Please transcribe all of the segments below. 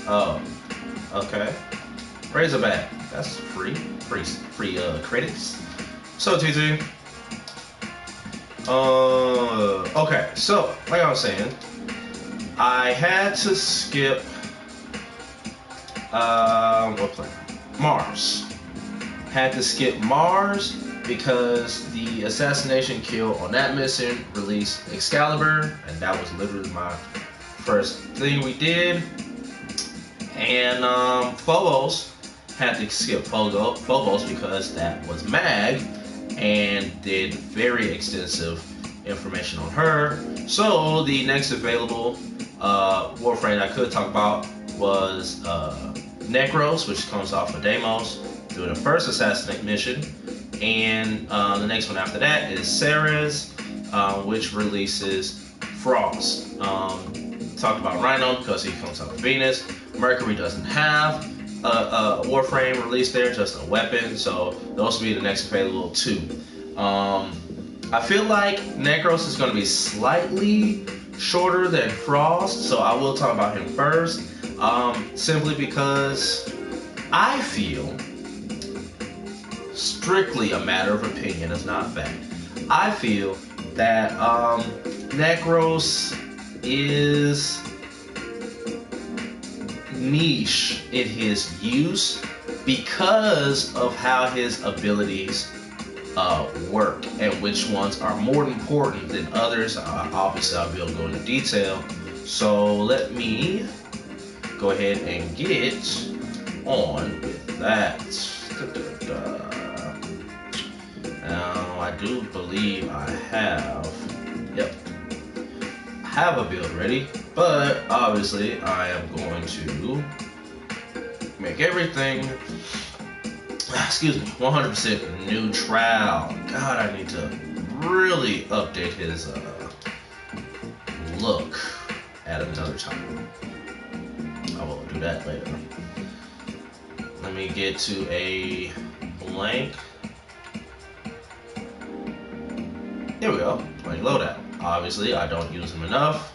Oh, okay. Razorback. That's free credits. So TT. Okay. So like I was saying, I had to skip what planet? Mars. Had to skip Mars because the assassination kill on that mission released Excalibur, and that was literally my first thing we did. And Phobos had to skip Phobos because that was Mag and did very extensive information on her. So the next available Warframe I could talk about was Necros, which comes off of Deimos, doing the first assassinate mission. And the next one after that is Ceres, which releases Frost. Talked about Rhino because he comes out of Venus. Mercury doesn't have a Warframe release there, just a weapon. So those will be the next available too. I feel like Necros is going to be slightly shorter than Frost, so I will talk about him first. Simply because I feel, strictly a matter of opinion, it's not fact, I feel that Necros is niche in his use because of how his abilities work and which ones are more important than others. Obviously, I'll be able to go into detail. So let me go ahead and get on with that. Now, I do believe I have, I have a build ready, but obviously I am going to make everything, 100% neutral. God, I need to really update his look at another time. I will do that later. Let me get to a blank. Here we go, blank loadout. Obviously, I don't use them enough.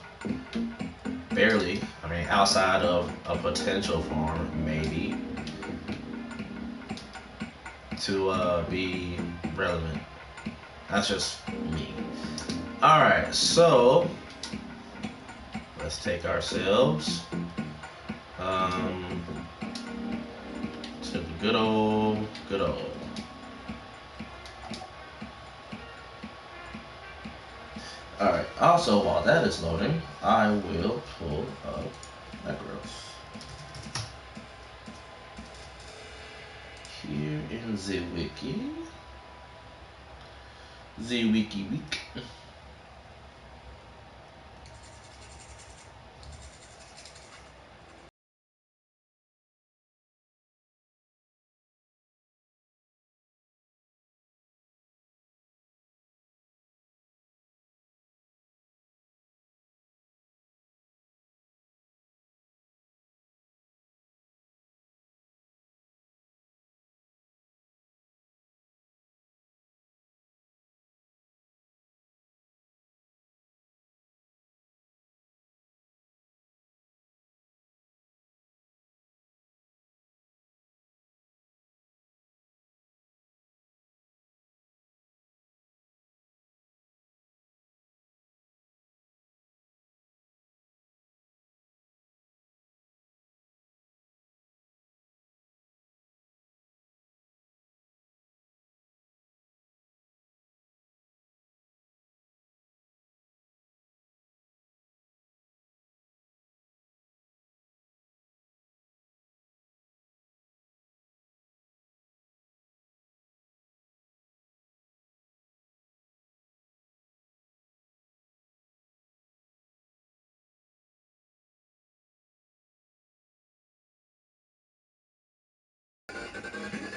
Barely. I mean, outside of a potential farm, maybe, to be relevant. That's just me. Alright, so let's take ourselves to the good old. Alright, also while that is loading, I will pull up Necros. Here in the wiki. The wiki week.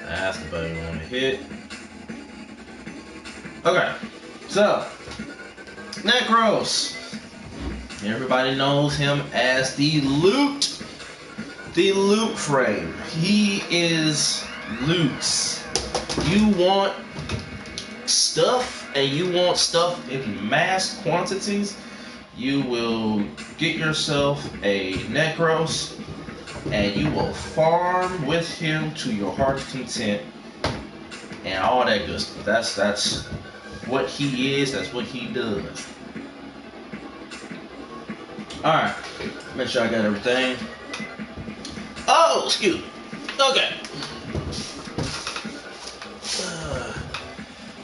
That's the button you want to hit. Okay, so Necros. Everybody knows him as the loot frame. He is loots. You want stuff, and you want stuff in mass quantities, you will get yourself a Necros. and you will farm with him to your heart's content and all that good stuff. That's what he is. That's what he does. All right, make sure I got everything. Oh, excuse me. Okay.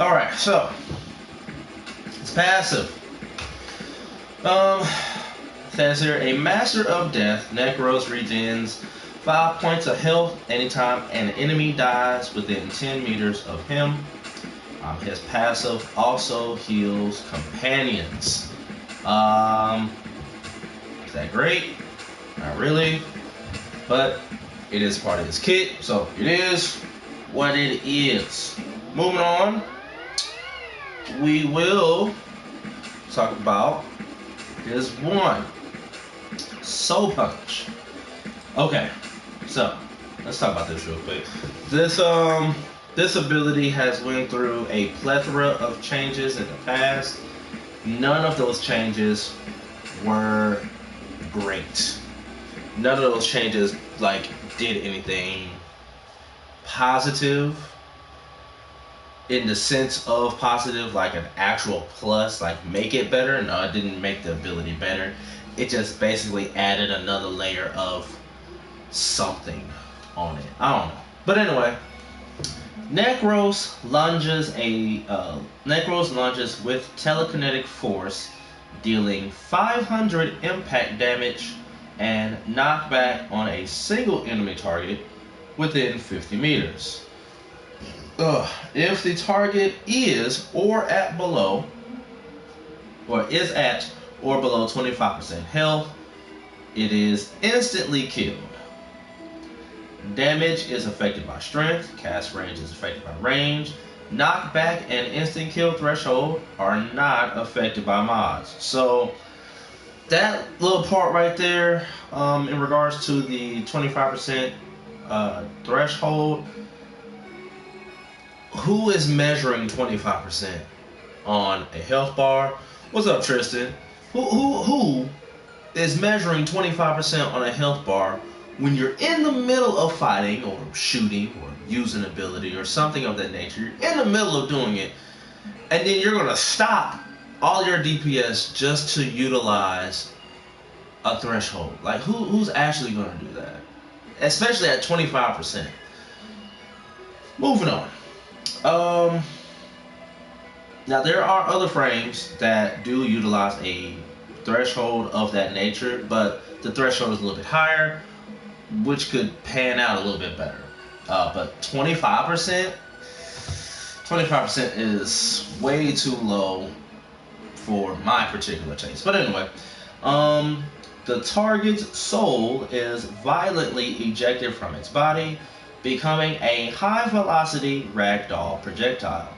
All right, so it's passive. Says here, a master of death, Nekros regains 5 points of health anytime an enemy dies within 10 meters of him. His passive also heals companions. Is that great? Not really, but it is part of his kit, so it is what it is. Moving on, we will talk about his one, Soul Punch. Okay, so let's talk about this real quick. This ability has went through a plethora of changes in the past. None of those changes were great. None of those changes did anything positive in the sense of positive, like an actual plus, like make it better. No, it didn't make the ability better. It just basically added another layer of something on it. I don't know. But anyway, Necros Lunges with telekinetic force, dealing 500 impact damage and knockback on a single enemy target within 50 meters. If the target is at or below 25% health, it is instantly killed. Damage is affected by strength, cast range is affected by range, knockback and instant kill threshold are not affected by mods. So that little part right there, in regards to the 25% threshold, who is measuring 25% on a health bar? What's up, Tristan? Who is measuring 25% on a health bar when you're in the middle of fighting or shooting or using ability or something of that nature? You're in the middle of doing it, and then you're gonna stop all your DPS just to utilize a threshold. Like, who's actually gonna do that? Especially at 25%. Moving on. Now there are other frames that do utilize a threshold of that nature, but the threshold is a little bit higher, which could pan out a little bit better. But 25% is way too low for my particular taste. But anyway, the target's soul is violently ejected from its body, becoming a high-velocity ragdoll projectile.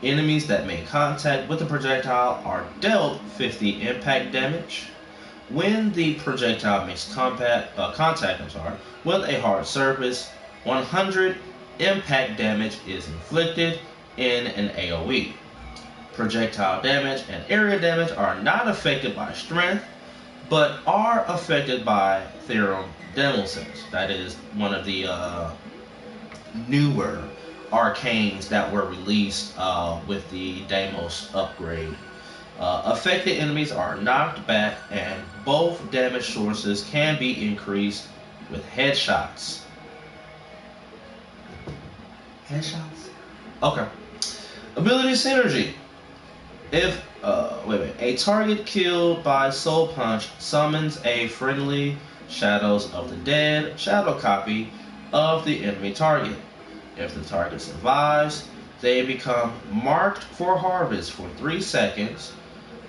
Enemies that make contact with the projectile are dealt 50 impact damage. When the projectile makes contact with a hard surface, 100 impact damage is inflicted in an AoE. Projectile damage and area damage are not affected by strength, but are affected by Theorem Demosense. That is one of the newer arcanes that were released with the Deimos upgrade. Affected enemies are knocked back, and both damage sources can be increased with headshots. Headshots? Okay. Ability synergy. If a target killed by Soul Punch summons a friendly Shadows of the Dead shadow copy of the enemy target. If the target survives, they become marked for harvest for 3 seconds,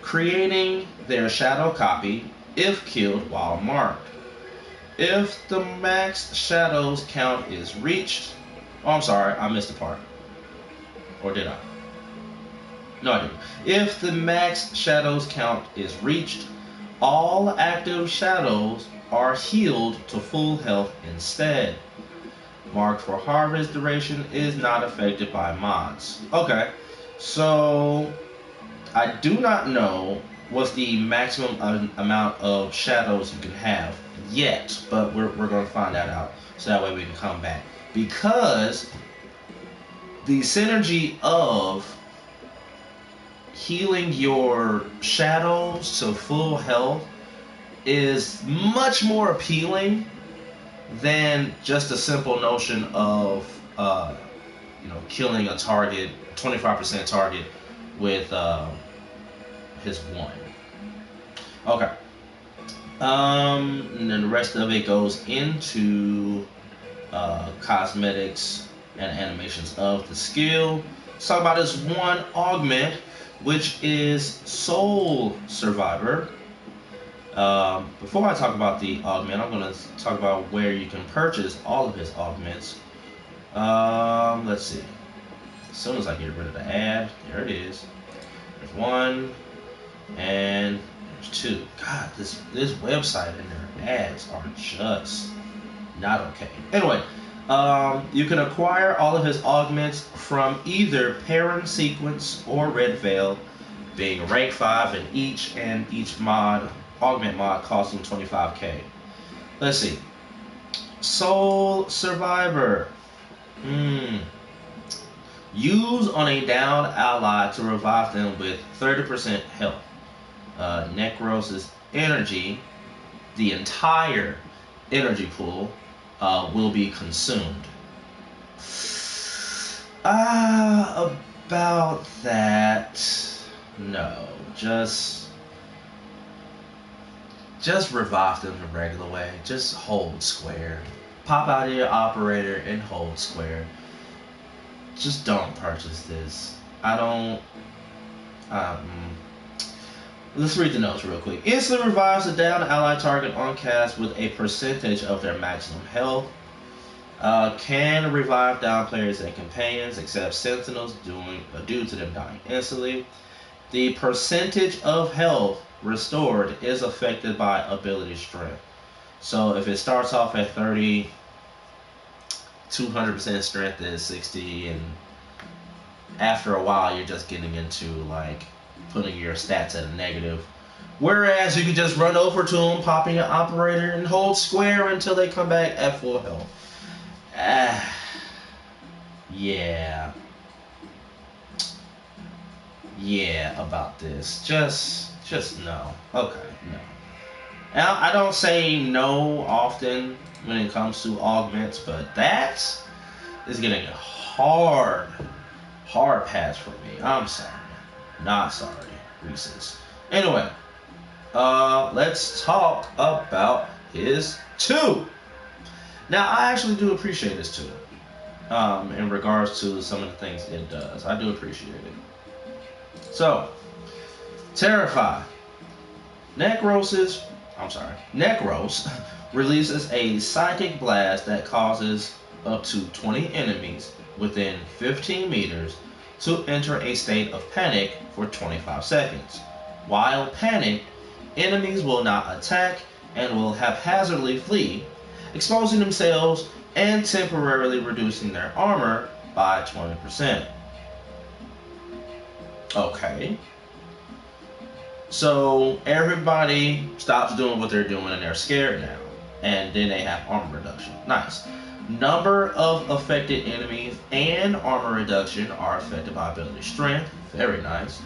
creating their shadow copy if killed while marked. If the max shadows count is reached, oh, I'm sorry, I missed a part. Or did I? No, I didn't. If the max shadows count is reached, all active shadows are healed to full health instead. Marked for harvest duration is not affected by mods. Okay, so I do not know what's the maximum amount of shadows you can have yet, but we're going to find that out so that way we can come back. Because the synergy of healing your shadows to full health is much more appealing than just a simple notion of killing a target, 25% target with his one. Okay. And then the rest of it goes into cosmetics and animations of the skill. Let's talk about this one augment, which is Soul Survivor. Before I talk about the augment, I'm going to talk about where you can purchase all of his augments. Let's see. As soon as I get rid of the ad, there it is. There's one, and there's two. God, this website and their ads are just not okay. Anyway, you can acquire all of his augments from either Parent Sequence or Red Veil, being rank 5 in each, and each augment mod costing 25k. Let's see. Soul Survivor. Use on a down ally to revive them with 30% health. Nekros' energy, the entire energy pool, will be consumed. About that, no. Just revive them the regular way. Just hold square. Pop out of your operator and hold square. Just don't purchase this. I don't. Let's read the notes real quick. Instantly revives a down ally target on cast with a percentage of their maximum health. Can revive down players and companions except sentinels due to them dying instantly. The percentage of health restored is affected by ability strength. So if it starts off at 30, 200% strength is 60, and after a while you're just getting into like putting your stats at a negative. Whereas you can just run over to them, pop in your operator, and hold square until they come back at full health. Yeah, about this. Just no. Okay, no. Now, I don't say no often when it comes to augments, but that is getting a hard pass for me. I'm sorry. Not sorry, Reese's. Anyway, let's talk about his 2. Now, I actually do appreciate his 2. In regards to some of the things it does. I do appreciate it. So, Terrify. Nekros releases a psychic blast that causes up to 20 enemies within 15 meters to enter a state of panic for 25 seconds. While panicked, enemies will not attack and will haphazardly flee, exposing themselves and temporarily reducing their armor by 20%. Okay. So everybody stops doing what they're doing and they're scared now. And then they have armor reduction. Nice. Number of affected enemies and armor reduction are affected by ability strength. Very nice.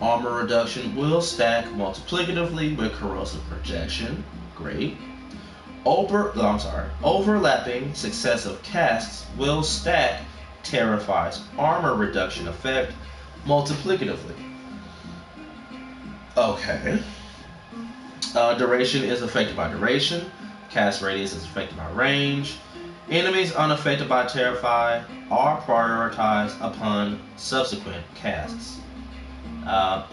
Armor reduction will stack multiplicatively with corrosive projection. Great. Overlapping successive casts will stack Terrify's armor reduction effect multiplicatively. Okay. Duration is affected by duration. Cast radius is affected by range. Enemies unaffected by Terrify are prioritized upon subsequent casts.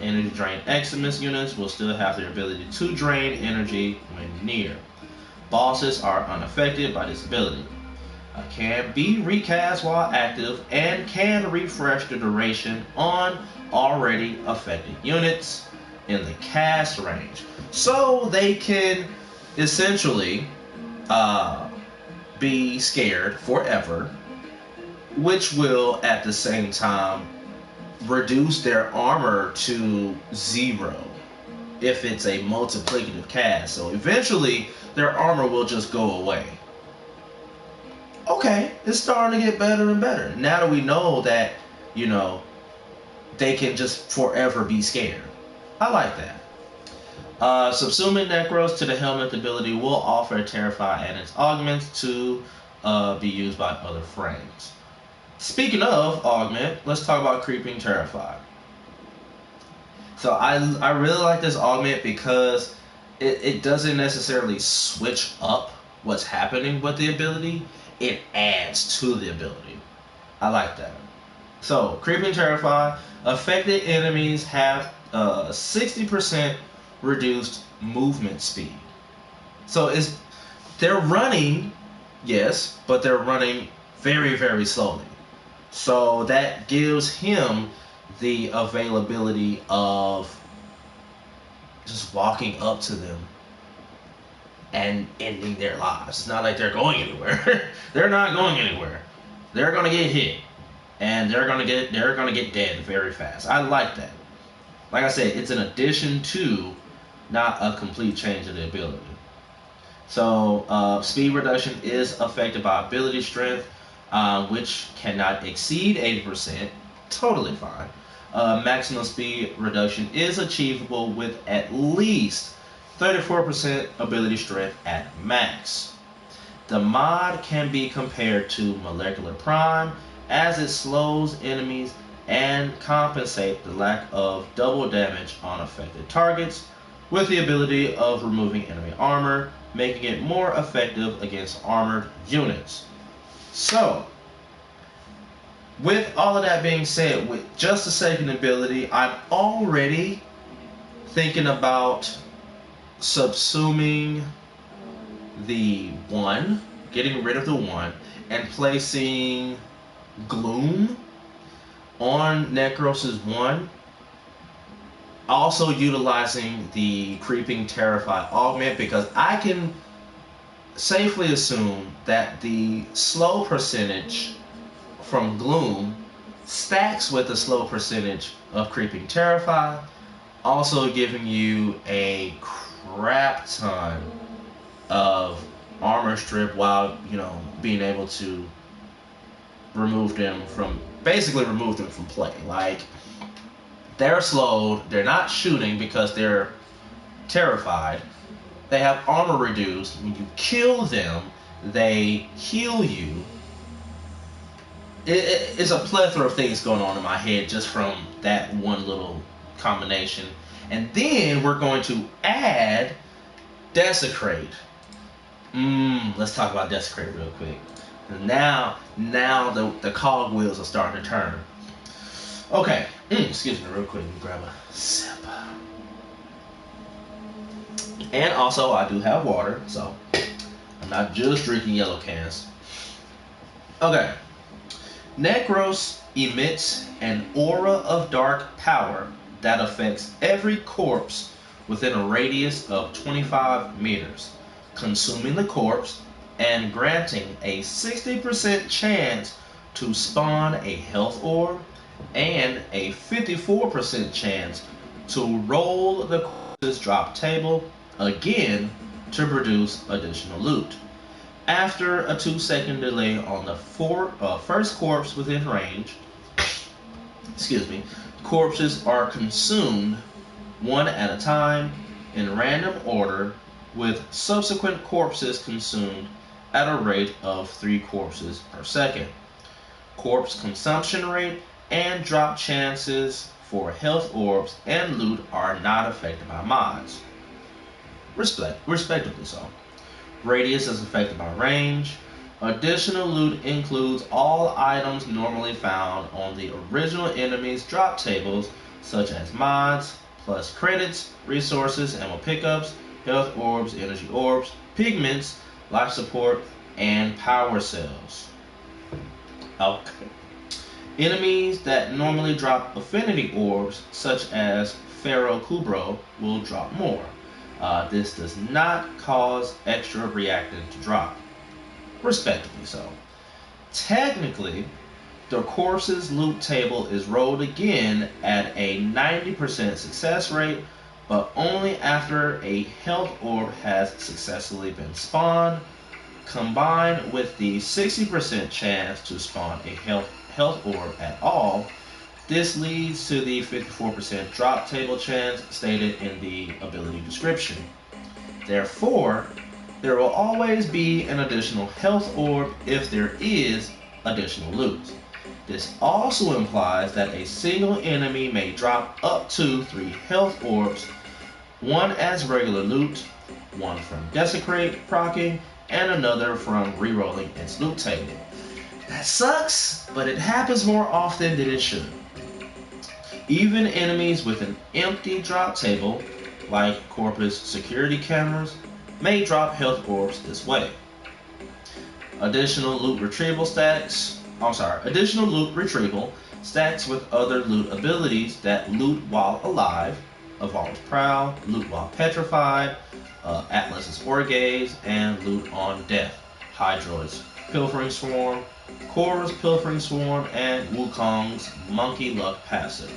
Energy drain Eximus units will still have their ability to drain energy when near. Bosses are unaffected by this ability. Can be recast while active and can refresh the duration on already affected units in the cast range. So they can essentially be scared forever, which will at the same time reduce their armor to 0. if it's a multiplicative cast. So eventually their armor will just go away. Okay, it's starting to get better and better. Now that we know that, they can just forever be scared. I like that. Subsuming Necros to the helmet ability will offer Terrify and its augments to be used by other frames. Speaking of augment, let's talk about Creeping Terrify. So I really like this augment because it doesn't necessarily switch up what's happening with the ability. It adds to the ability. I like that. So, Creeping Terrify, affected enemies have 60% reduced movement speed. So they're running, yes, but they're running very, very slowly. So that gives him the availability of just walking up to them and ending their lives. It's not like they're going anywhere. They're not going anywhere. They're gonna get hit, and they're gonna get dead very fast. I like that. Like I said, it's an addition to, not a complete change of the ability. So speed reduction is affected by ability strength, which cannot exceed 80%. Totally fine. Maximum speed reduction is achievable with at least 34% ability strength at max. The mod can be compared to Molecular Prime, as it slows enemies and compensates the lack of double damage on affected targets, with the ability of removing enemy armor, making it more effective against armored units. So, with all of that being said, with just the second ability, I'm already thinking about subsuming the 1, getting rid of the 1, and placing Gloom on Necros' 1. Also utilizing the Creeping Terrify augment, because I can safely assume that the slow percentage from Gloom stacks with the slow percentage of Creeping Terrify, also giving you a crap ton of armor strip while being able to basically remove them from play. Like, they're slowed, they're not shooting because they're terrified, they have armor reduced. When you kill them, they heal you. It's a plethora of things going on in my head just from that one little combination. And then we're going to add Desecrate. Let's talk about Desecrate real quick. Now the cog wheels are starting to turn. Okay, excuse me real quick, let me grab a sip. And also, I do have water, so I'm not just drinking yellow cans. Okay. Necros emits an aura of dark power that affects every corpse within a radius of 25 meters, consuming the corpse and granting a 60% chance to spawn a health orb and a 54% chance to roll the corpse's drop table again to produce additional loot. After a 2-second delay on the first corpse within range, corpses are consumed one at a time in random order, with subsequent corpses consumed at a rate of 3 corpses per second. Corpse consumption rate and drop chances for health orbs and loot are not affected by mods, respectively so. Radius is affected by range. Additional loot includes all items normally found on the original enemy's drop tables, such as mods, plus credits, resources, ammo pickups, health orbs, energy orbs, pigments, life support, and power cells. Okay. Enemies that normally drop affinity orbs, such as Pharaoh Kubro, will drop more. This does not cause extra reactant to drop, respectively so. Technically, the corpse's loot table is rolled again at a 90% success rate, but only after a health orb has successfully been spawned, combined with the 60% chance to spawn a health orb at all. This leads to the 54% drop table chance stated in the ability description. Therefore, there will always be an additional health orb if there is additional loot. This also implies that a single enemy may drop up to 3 health orbs, one as regular loot, one from Desecrate proccing, and another from rerolling its loot table. That sucks, but it happens more often than it should. Even enemies with an empty drop table, like Corpus security cameras, may drop health orbs this way. Additional loot retrieval stacks with other loot abilities that loot while alive, Evolve's Prowl, loot while petrified, Atlas's Orgaze, and loot on death, Hydroid's Pilfering Swarm, Korra's Pilfering Swarm, and Wukong's Monkey Luck passive.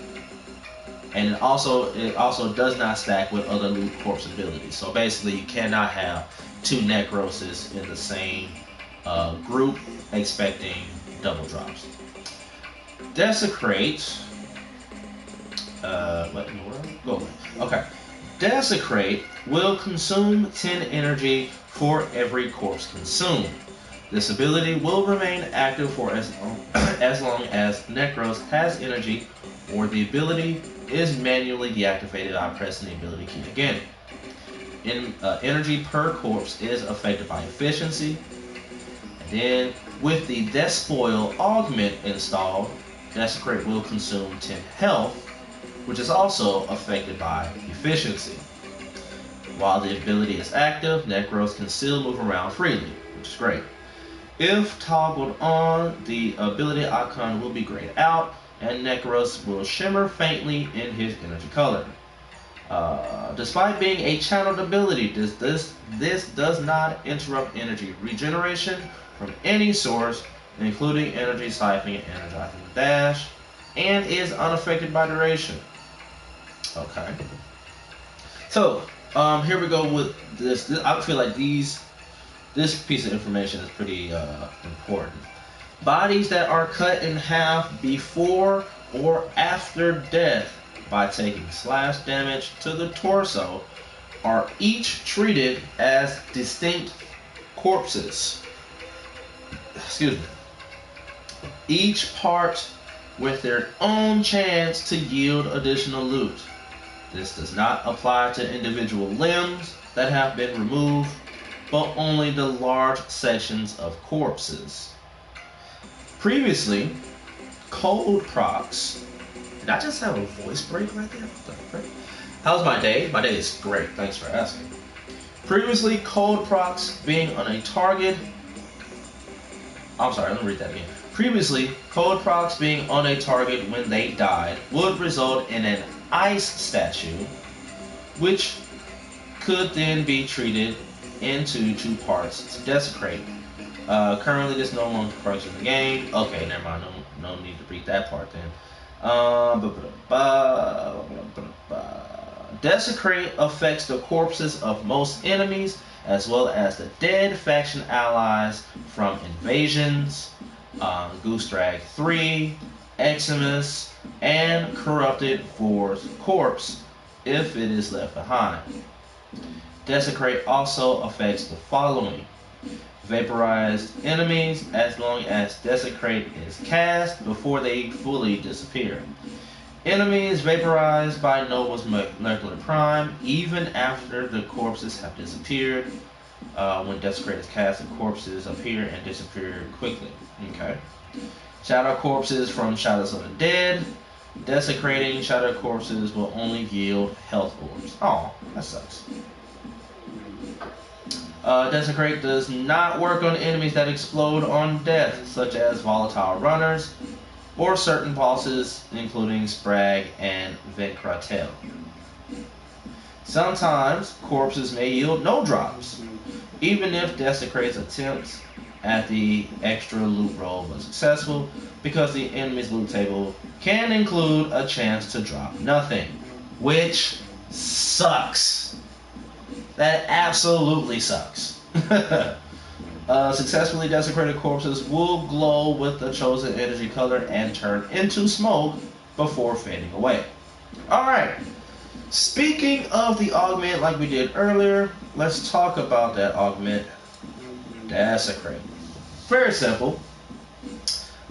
And it also does not stack with other loot corpse abilities. So basically, you cannot have 2 Necroses in the same group expecting double drops. Desecrate. Okay. Desecrate will consume 10 energy for every corpse consumed. This ability will remain active for as long as Necros has energy, or the ability is manually deactivated by pressing the ability key again. Energy per corpse is affected by efficiency. And then, with the Despoil augment installed, Desecrate will consume 10 health, which is also affected by efficiency. While the ability is active, Necros can still move around freely, which is great. If toggled on, the ability icon will be grayed out, and Necros will shimmer faintly in his energy color. Despite being a channeled ability, this does not interrupt energy regeneration from any source, including energy siphoning and energizing the dash, and is unaffected by duration. Okay. So, here we go with this. I feel like this piece of information is pretty important. Bodies that are cut in half before or after death by taking slash damage to the torso are each treated as distinct corpses. Excuse me. Each part with their own chance to yield additional loot. This does not apply to individual limbs that have been removed, but only the large sections of corpses. Previously, cold procs. Did I just have a voice break right there? How's my day? My day is great. Thanks for asking. Previously, cold procs being on a target. I'm sorry, let me read that again. Previously, cold procs being on a target when they died would result in an ice statue, which could then be treated into 2 parts to Desecrate. Currently, this no longer occurs in the game. Okay, never mind. No need to read that part then. Desecrate affects the corpses of most enemies, as well as the dead faction allies from Invasions, Goose Drag 3, Eximus, and Corrupted 4's corpse if it is left behind. Desecrate also affects the following: vaporized enemies as long as Desecrate is cast before they fully disappear. Enemies vaporized by Noble's Molecular Prime even after the corpses have disappeared. When Desecrate is cast, the corpses appear and disappear quickly. Okay. Shadow corpses from Shadows of the Dead. Desecrating shadow corpses will only yield health orbs. Oh, that sucks. Desecrate does not work on enemies that explode on death, such as volatile runners, or certain bosses, including Sprag and Venkratel. Sometimes, corpses may yield no drops, even if Desecrate's attempts at the extra loot roll was successful, because the enemy's loot table can include a chance to drop nothing, which sucks. That absolutely sucks. Successfully desecrated corpses will glow with the chosen energy color and turn into smoke before fading away. Alright, speaking of the augment like we did earlier, let's talk about that augment, Desecrate. Very simple.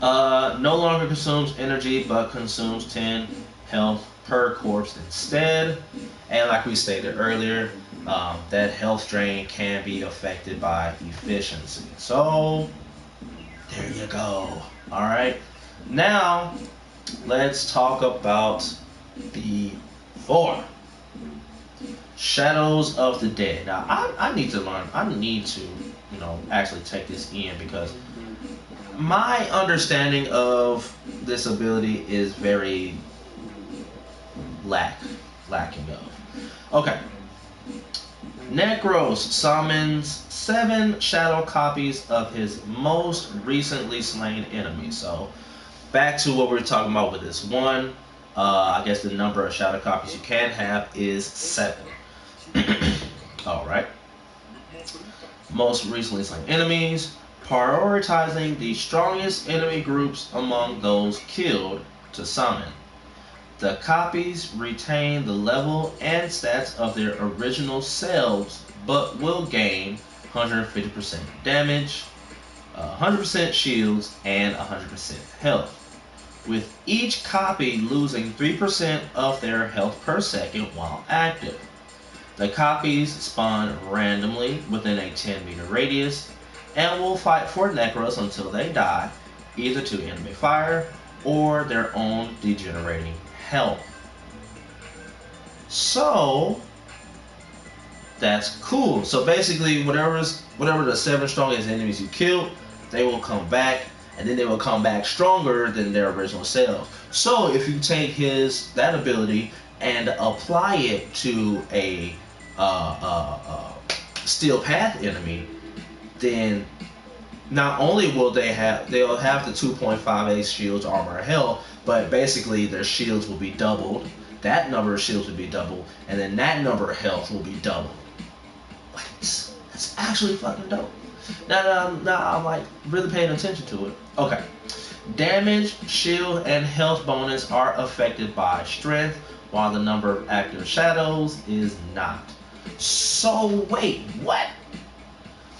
No longer consumes energy but consumes 10 health per corpse instead. And like we stated earlier, that health drain can be affected by efficiency. So there you go. Alright, now let's talk about the 4 Shadows of the Dead. Now I need to learn, I need to, actually take this in, because my understanding of this ability is very lacking of. Okay. Nekros summons 7 shadow copies of his most recently slain enemy. So back to what we were talking about with this one. I guess the number of shadow copies you can have is 7. Alright. Most recently slain enemies, prioritizing the strongest enemy groups among those killed to summon. The copies retain the level and stats of their original selves, but will gain 150% damage, 100% shields, and 100% health, with each copy losing 3% of their health per second while active. The copies spawn randomly within a 10-meter radius and will fight for Necros until they die, either to enemy fire or their own degenerating health. So that's cool. So basically, whatever the 7 strongest enemies you killed, they will come back, and then they will come back stronger than their original selves. So if you take that ability and apply it to a steel path enemy, then not only will they'll have the 2.58 shields, armor, and health, but basically their shields will be doubled. That number of shields will be doubled, and then that number of health will be doubled. What? That's actually fucking dope. Now I'm like really paying attention to it. Okay. Damage, shield, and health bonus are affected by strength, while the number of active shadows is not. So wait, what?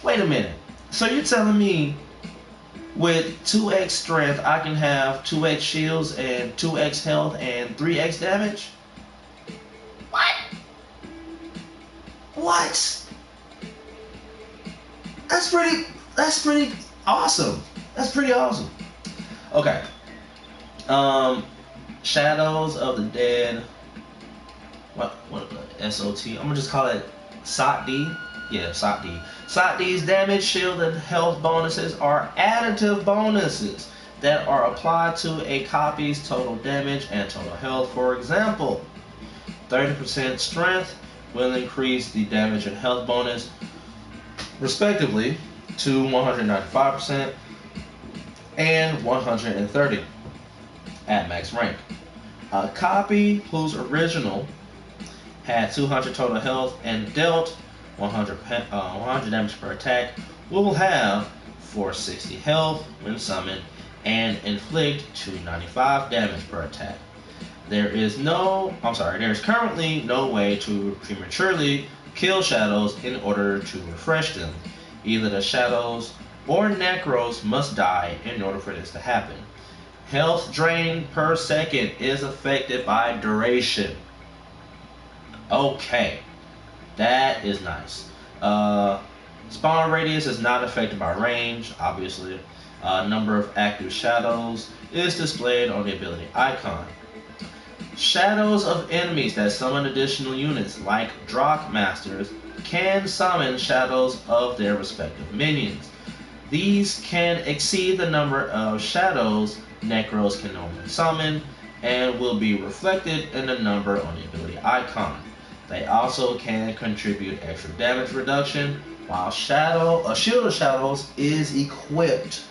Wait a minute. So you're telling me with 2x strength, I can have 2x shields and 2x health and 3x damage? What? What? That's pretty awesome. That's pretty awesome. Okay. Shadows of the Dead. What SOT? I'm gonna just call it SOT-D. Yeah, SOT-D. SOT-D's damage, shield, and health bonuses are additive bonuses that are applied to a copy's total damage and total health. For example, 30% strength will increase the damage and health bonus respectively to 195% and 130 at max rank. A copy whose original had 200 total health and dealt 100 damage per attack will have 460 health when summoned and inflict 295 damage per attack. There is currently no way to prematurely kill shadows in order to refresh them. Either the shadows or Necros must die in order for this to happen. Health drain per second is affected by duration. Okay, that is nice. Spawn radius is not affected by range, obviously. Number of active shadows is displayed on the ability icon. Shadows of enemies that summon additional units, like Drock Masters, can summon shadows of their respective minions. These can exceed the number of shadows Necros can normally summon and will be reflected in the number on the ability icon. They also can contribute extra damage reduction while a shield of shadows is equipped.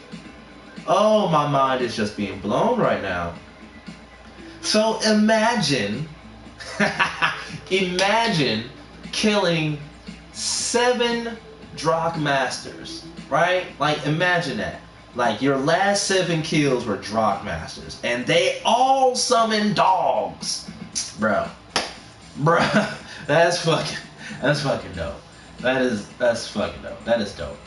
Oh, my mind is just being blown right now. So imagine, Imagine killing 7 Drock Masters, right? Like, imagine that. Like, your last 7 kills were Drock Masters, and they all summon dogs. Bruh, that's fucking dope. That's fucking dope. That is dope.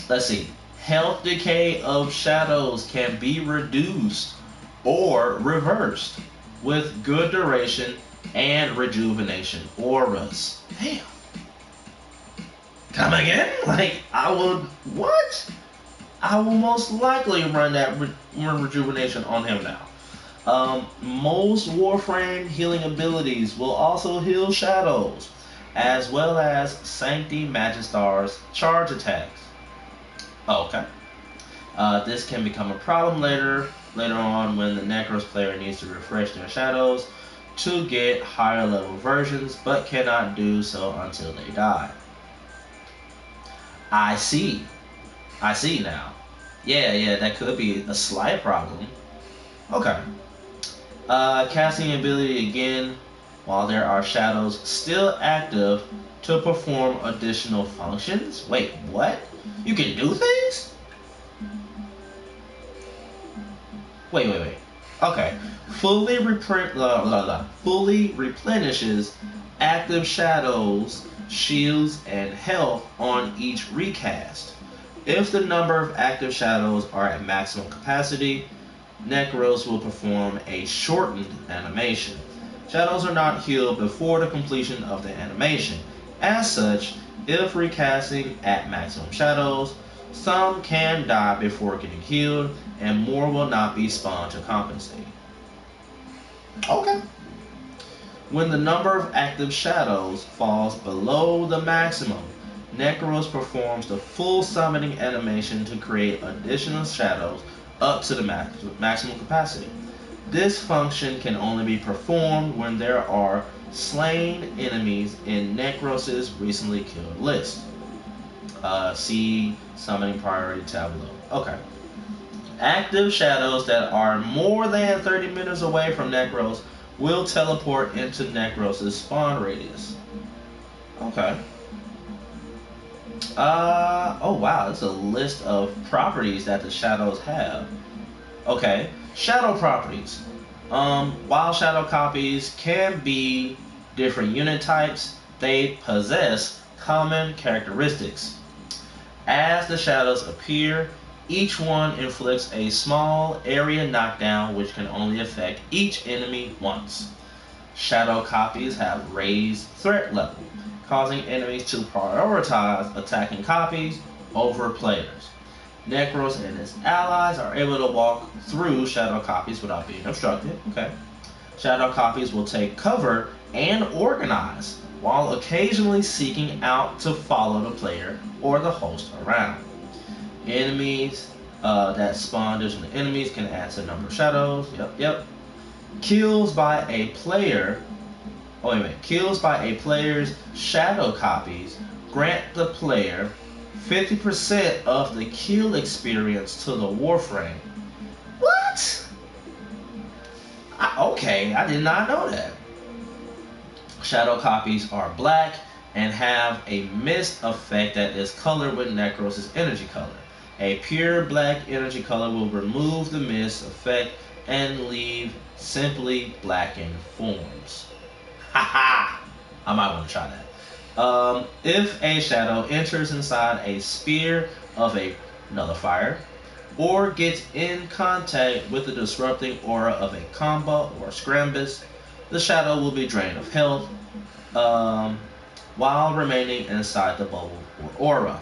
Let's see. Health decay of shadows can be reduced or reversed with good duration and rejuvenation auras. Damn. Come again? Like, I will most likely run that rejuvenation on him now. Most Warframe healing abilities will also heal shadows, as well as Sancti Magistar's charge attacks. Okay. This can become a problem later on when the Necros player needs to refresh their shadows to get higher level versions, but cannot do so until they die. I see now. Yeah, that could be a slight problem. Okay. Casting ability again while there are shadows still active to perform additional functions. Wait, what? You can do things? Wait. Okay. Fully replenishes active shadows, shields, and health on each recast. If the number of active shadows are at maximum capacity, Necros will perform a shortened animation. Shadows are not healed before the completion of the animation. As such, if recasting at maximum shadows, some can die before getting healed, and more will not be spawned to compensate. Okay. When the number of active shadows falls below the maximum, Necros performs the full summoning animation to create additional shadows up to the maximum capacity. This function can only be performed when there are slain enemies in Necros' recently killed list. See summoning priority tab below. Okay. Active shadows that are more than 30 meters away from Necros will teleport into Necros' spawn radius. Okay. Oh wow, that's a list of properties that the shadows have. Okay, shadow properties. While shadow copies can be different unit types, they possess common characteristics. As the shadows appear, each one inflicts a small area knockdown which can only affect each enemy once. Shadow copies have raised threat level, causing enemies to prioritize attacking copies over players. Necros and his allies are able to walk through shadow copies without being obstructed. Okay. Shadow copies will take cover and organize, while occasionally seeking out to follow the player or the host around. Enemies that spawn additional enemies can add to the number of shadows. Yep. Kills by a player's shadow copies grant the player 50% of the kill experience to the Warframe. What? Okay, I did not know that. Shadow copies are black and have a mist effect that is colored with Necros' energy color. A pure black energy color will remove the mist effect and leave simply blackened forms. Haha! I might want to try that. If a shadow enters inside a sphere of a nullifier or gets in contact with the disrupting aura of a combo or scrambus, the shadow will be drained of health while remaining inside the bubble or aura.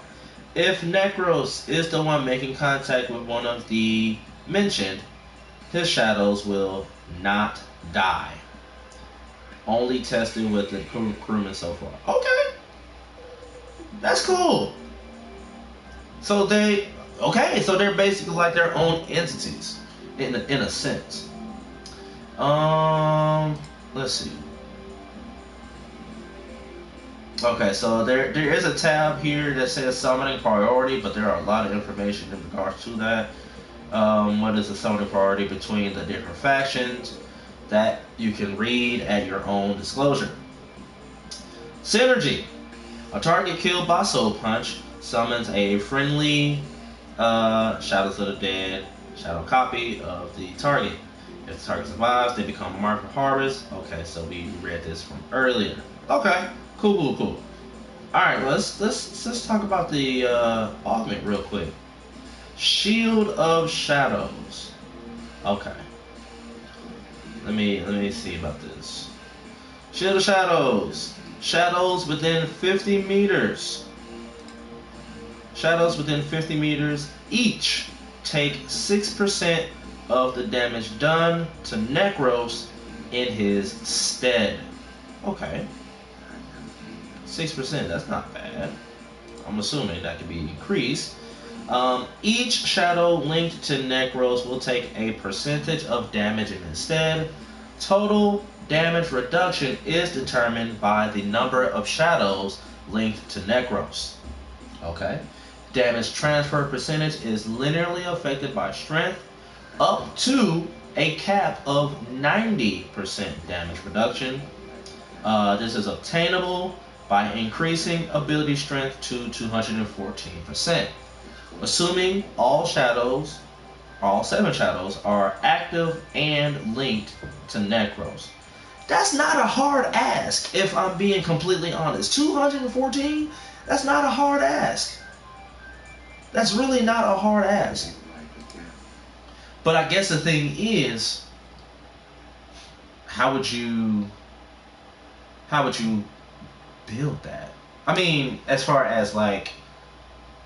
If Necros is the one making contact with one of the mentioned, his shadows will not die. Only tested with the crewman so far. Okay. That's cool. So they're basically like their own entities in a sense. Let's see. Okay, so there is a tab here that says summoning priority, but there are a lot of information in regards to that. What is the summoning priority between the different factions? that you can read at your own disclosure. Synergy. A target killed by Soul Punch summons a friendly Shadows of the Dead shadow copy of the target. If the target survives, they become a mark for harvest. Okay, so we read this from earlier. Okay, cool. Alright, let's talk about the augment real quick. Shield of Shadows. Okay. Let me see about this. Shield of Shadows. Shadows within 50 meters. Shadows within 50 meters each take 6% of the damage done to Necros in his stead. Okay. 6%, that's not bad. I'm assuming that can be increased. Each shadow linked to Necros will take a percentage of damage in his stead. Total damage reduction is determined by the number of shadows linked to Necros. Okay. Damage transfer percentage is linearly affected by strength up to a cap of 90% damage reduction. This is obtainable by increasing ability strength to 214%. Assuming all 7 shadows are active and linked to Necros. That's not a hard ask, if I'm being completely honest. 214? That's not a hard ask. That's really not a hard ask. But I guess the thing is, how would you build that? I mean, as far as like,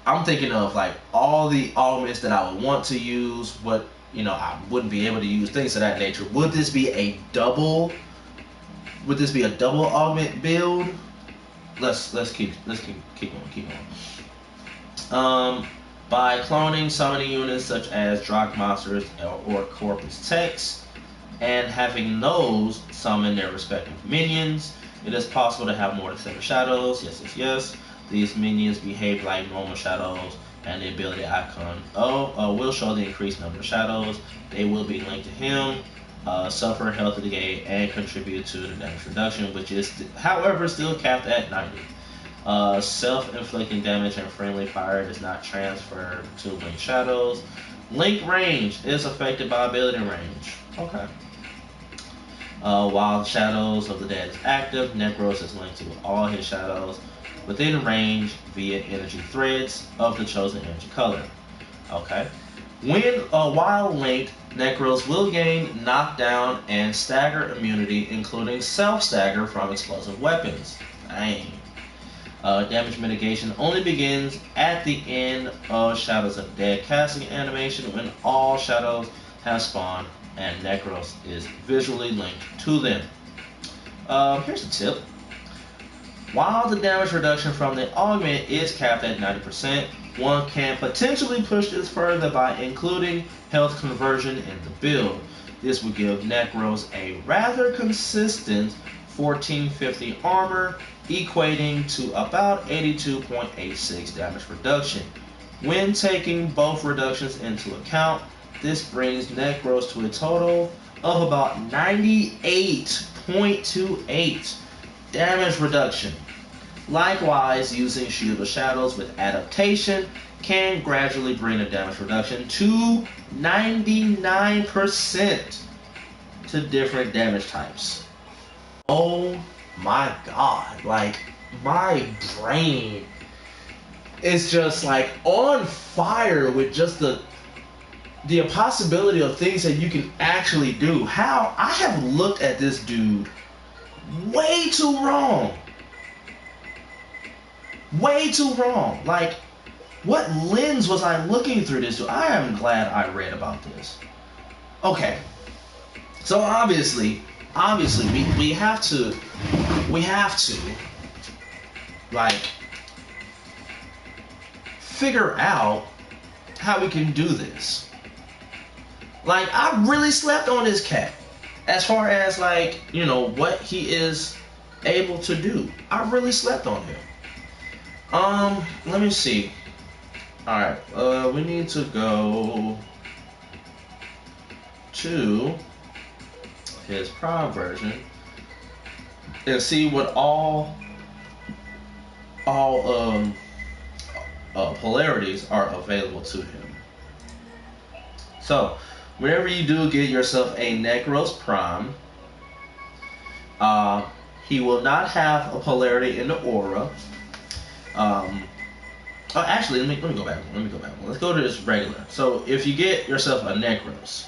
I'm thinking of like all the augments that I would want to use, what I wouldn't be able to use, things of that nature. Would this be a double augment build? Let's keep going. By cloning summoning units such as Drock monsters or Corpus Text and having those summon their respective minions, it is possible to have more than 7 shadows. Yes. These minions behave like normal shadows, and the ability icon will show the increased number of shadows. They will be linked to him, suffer health of the game, and contribute to the damage reduction, which is, however, still capped at 90. Self-inflicting damage and friendly fire does not transfer to linked shadows. Link range is affected by ability range. Okay. While Shadows of the Dead is active, Necros is linked to all his shadows within range via energy threads of the chosen energy color. Okay. While linked, Necros will gain knockdown and stagger immunity, including self-stagger from explosive weapons. Dang. Damage mitigation only begins at the end of Shadows of the Dead casting animation when all shadows have spawned and Necros is visually linked to them. Here's a tip. While the damage reduction from the augment is capped at 90%, one can potentially push this further by including health conversion in the build. This would give Necros a rather consistent 1450 armor, equating to about 82.86 damage reduction. When taking both reductions into account, this brings Necros to a total of about 98.28 damage reduction. Likewise, using Shield of Shadows with adaptation can gradually bring the damage reduction to 99% to different damage types. Oh my god, like my brain is just like on fire with just the possibility of things that you can actually do. How I have looked at this dude way too wrong. Like, what lens was I looking through this? I am glad I read about this. Okay, so obviously we have to like figure out how we can do this. Like, I really slept on this cat as far as like, what he is able to do. I really slept on him. Let me see. Alright, we need to go to his Prime version and see what all polarities are available to him. So, whenever you do get yourself a Necros Prime, he will not have a polarity in the aura. Actually, let me go back. Let's go to this regular. So, if you get yourself a Necros,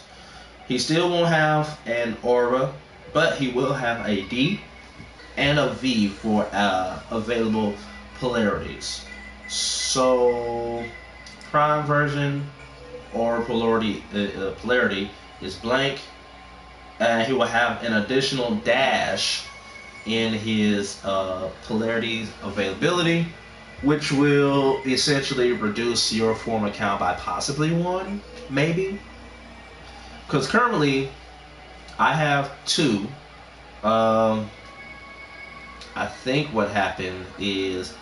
he still won't have an aura, but he will have a D and a V for available polarities. So, Prime version or polarity is blank. He will have an additional dash in his polarities availability, which will essentially reduce your form count by possibly 1, maybe. Because currently, I have 2. I think what happened is,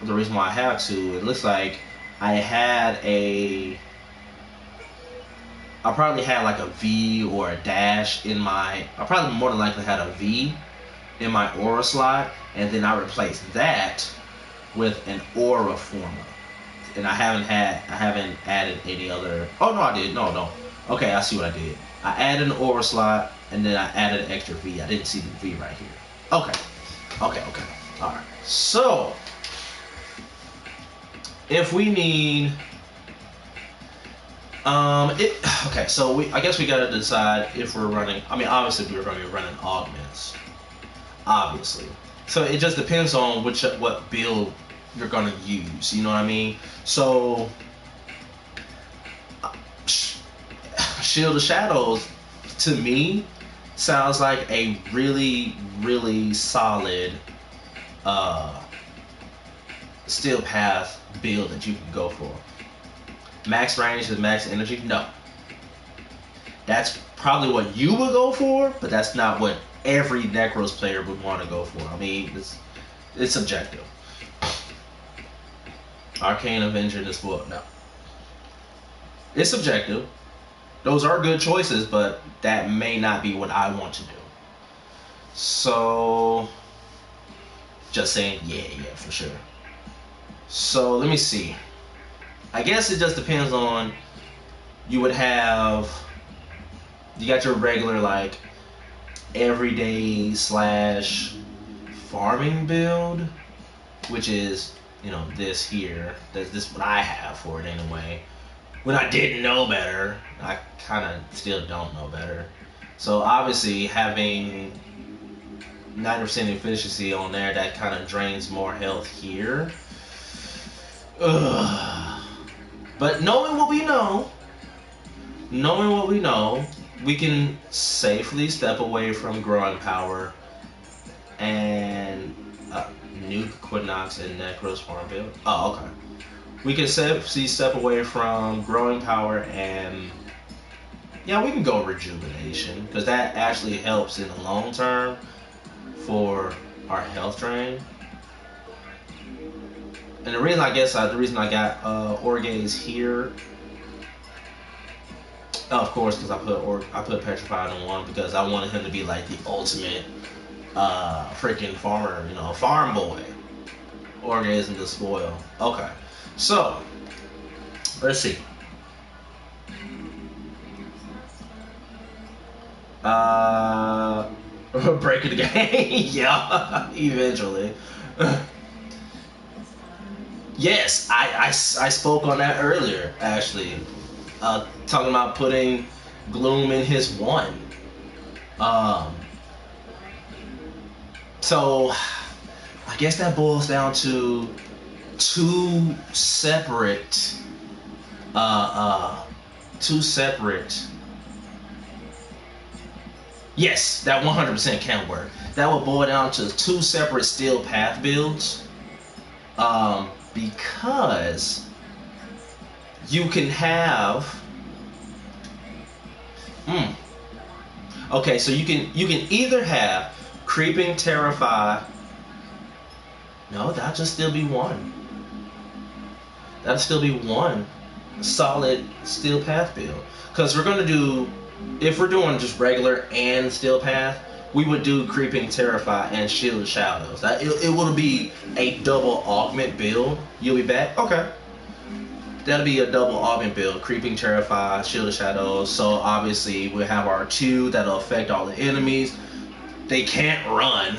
the reason why I have 2, it looks like I probably had like a V or a dash in I probably more than likely had a V in my aura slot, and then I replaced that with an aura former. And I haven't added any other. Oh no, I did. No. Okay, I see what I did. I added an aura slot, and then I added an extra V. I didn't see the V right here. Okay. Alright. So, if we need... okay, so I guess we gotta decide if we're running... I mean, obviously we're going to be running augments. Obviously. So, it just depends on what build you're going to use. You know what I mean? So... Shield of Shadows, to me, sounds like a really, really solid Steel Path build that you can go for. Max range is max energy? No. That's probably what you would go for, but that's not what every Necros player would want to go for. I mean, it's subjective. Arcane Avenger this book, no. It's subjective. Those are good choices, but that may not be what I want to do. So, just saying, yeah, for sure. So, let me see. I guess it just depends on, you got your regular, like, everyday / farming build, which is, this here. This is what I have for it anyway. When I didn't know better, I kind of still don't know better. So obviously having 90% efficiency on there, that kind of drains more health here. Ugh. But knowing what we know, we can safely step away from growing power and nuke Equinox and Necros farm build. Oh, okay. We can step away from growing power and we can go rejuvenation, because that actually helps in the long term for our health drain. And the reason I got Orgaze here, of course, because I put Petrified on 1 because I wanted him to be like the ultimate freaking farmer, farm boy. Orgaze and Despoil. Okay. So, let's see. Breaking the game. Yeah, eventually. Yes, I spoke on that earlier, actually. Talking about putting Gloom in his 1. So, I guess that boils down to two separate yes, that 100% can work. That will boil down to 2 separate Steel Path builds, because you can have okay, so you can either have Creeping Terrify. No, that'll just still be 1. That'll still be 1 solid Steel Path build. Because we're going to do if we're doing just regular and steel path, we would do creeping terrify and shield shadows. That it will be a double augment build. You'll be back? Okay. That'll be a double augment build. Creeping terrify, shield shadows. So obviously we'll have our 2 that'll affect all the enemies. They can't run.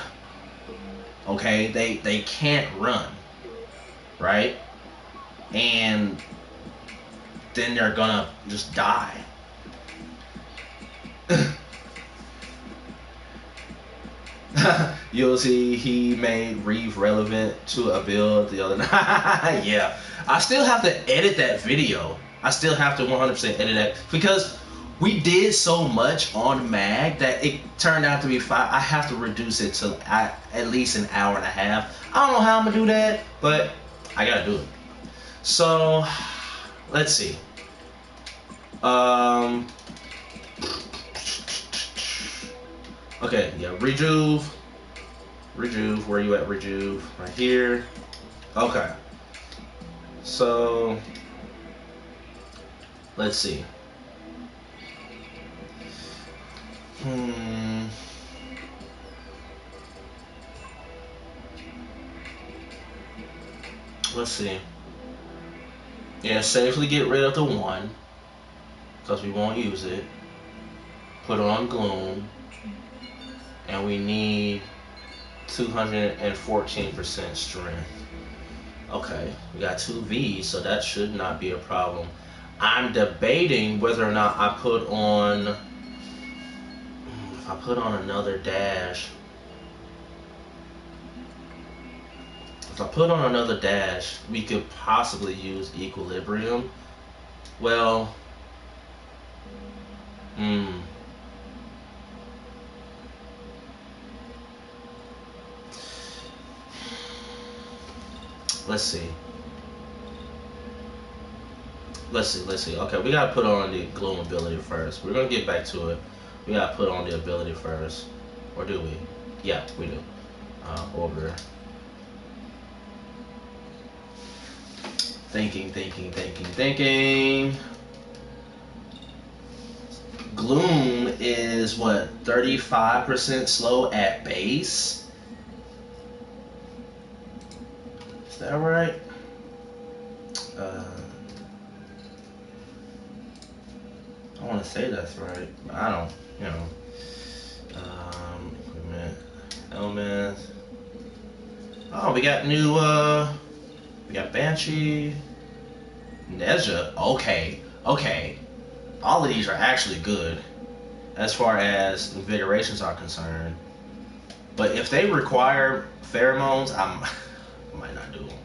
Okay? They can't run. Right? And then they're gonna just die. You'll see he made Reeve relevant to a build the other night. Yeah. I still have to edit that video. I still have to 100% edit that because we did so much on Mag that it turned out to be 5. I have to reduce it to at least an hour and a half. I don't know how I'm gonna do that, but I gotta do it. So let's see. Okay, yeah, Rejuve, where you at, Rejuve? Right here. Okay. So, let's see. Let's see. Yeah, safely get rid of the 1, because we won't use it. Put on Gloom. And we need 214% strength. Okay, we got 2 V's, so that should not be a problem. I'm debating whether or not I put on, if I put on another dash. If I put on another dash, we could possibly use Equilibrium. Well, let's see. Okay, we gotta put on the Gloom ability first. We're gonna get back to it. We gotta put on the ability first. Or do we? Yeah, we do. Orbiter. Thinking. Gloom is what, 35% slow at base? Is that right? I want to say that's right, but I don't, equipment, elements. Oh, we got new, we got Banshee, Nezha. Okay. All of these are actually good as far as invigorations are concerned. But if they require pheromones, I might not do them.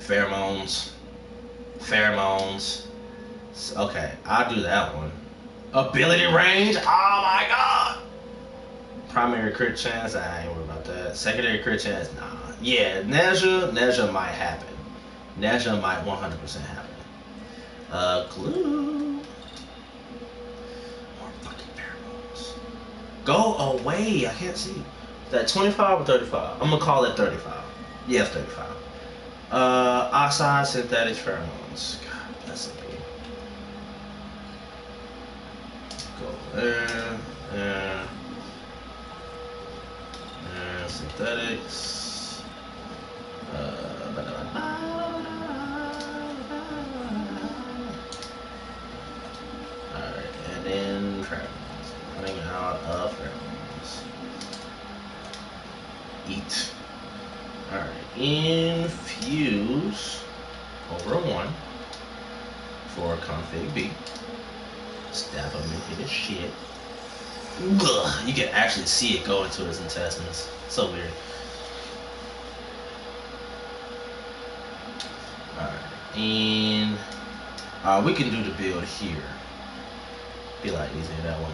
Pheromones. Okay, I'll do that one. Ability range? Oh my god! Primary crit chance? I ain't worried about that. Secondary crit chance? Nah. Yeah, Nezha might happen. Nezha might 100% happen. Glue. More fucking pheromones. Go away! I can't see. Is that 25 or 35? I'm gonna call it 35. Yes, 35. Oxide synthetic pheromones. God bless it. Go there. Synthetics. Alright, and then pheromones. Running out of pheromones. Eat. Alright, infuse over 1 for config B. Stab him into his shit. Ugh, you can actually see it go into his intestines. So weird. Alright, and we can do the build here. Be a lot easier that one.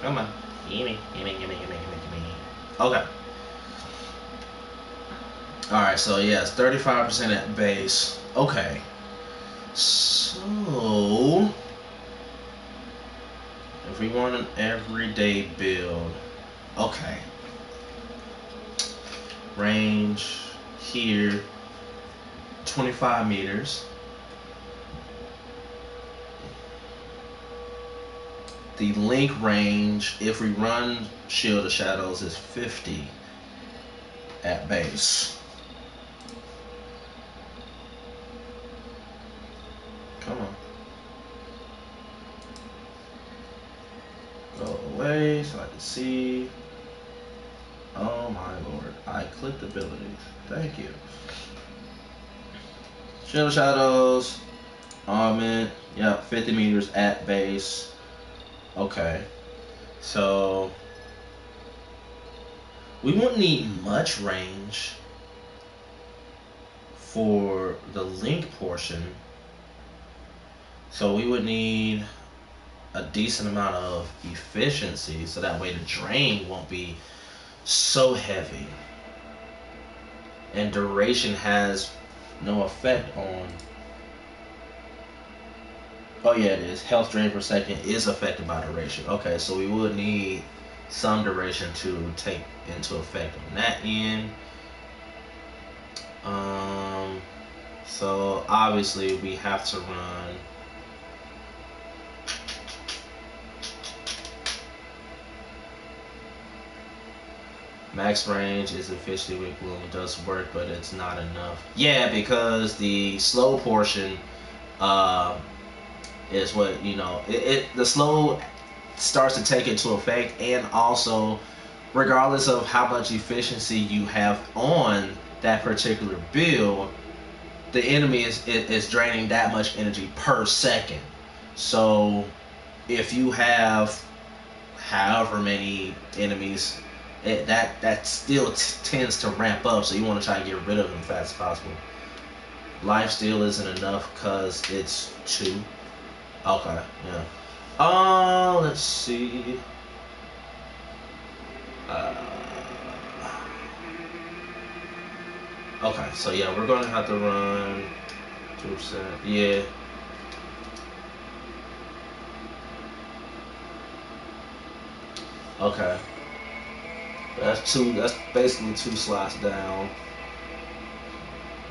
Come on. Gimme. Okay. Alright, so yes, 35% at base. Okay. So, if we want an everyday build, okay. Range here, 25 meters. The link range, if we run Shield of Shadows, is 50 at base. Come on. Go away so I can see. Oh my lord. I clicked abilities. Thank you. Shield of Shadows. Augment. Yep, 50 meters at base. Okay. So we won't need much range for the link portion. So we would need a decent amount of efficiency so that way the drain won't be so heavy. And duration has no effect on... Oh yeah, it is. Health drain per second is affected by duration. Okay, so we would need some duration to take into effect on that end. So obviously we have to run max range is efficiently weak bloom. It does work, but it's not enough. Yeah, because the slow portion is what, you know, the slow starts to take into effect, and also regardless of how much efficiency you have on that particular build, the enemy is draining that much energy per second. So if you have however many enemies, that still tends to ramp up, so you want to try to get rid of them as fast as possible. Life steal isn't enough because it's 2. Okay, yeah. Let's see. Okay, so yeah, we're gonna have to run 2%. Yeah. Okay. That's 2. That's basically 2 slots down,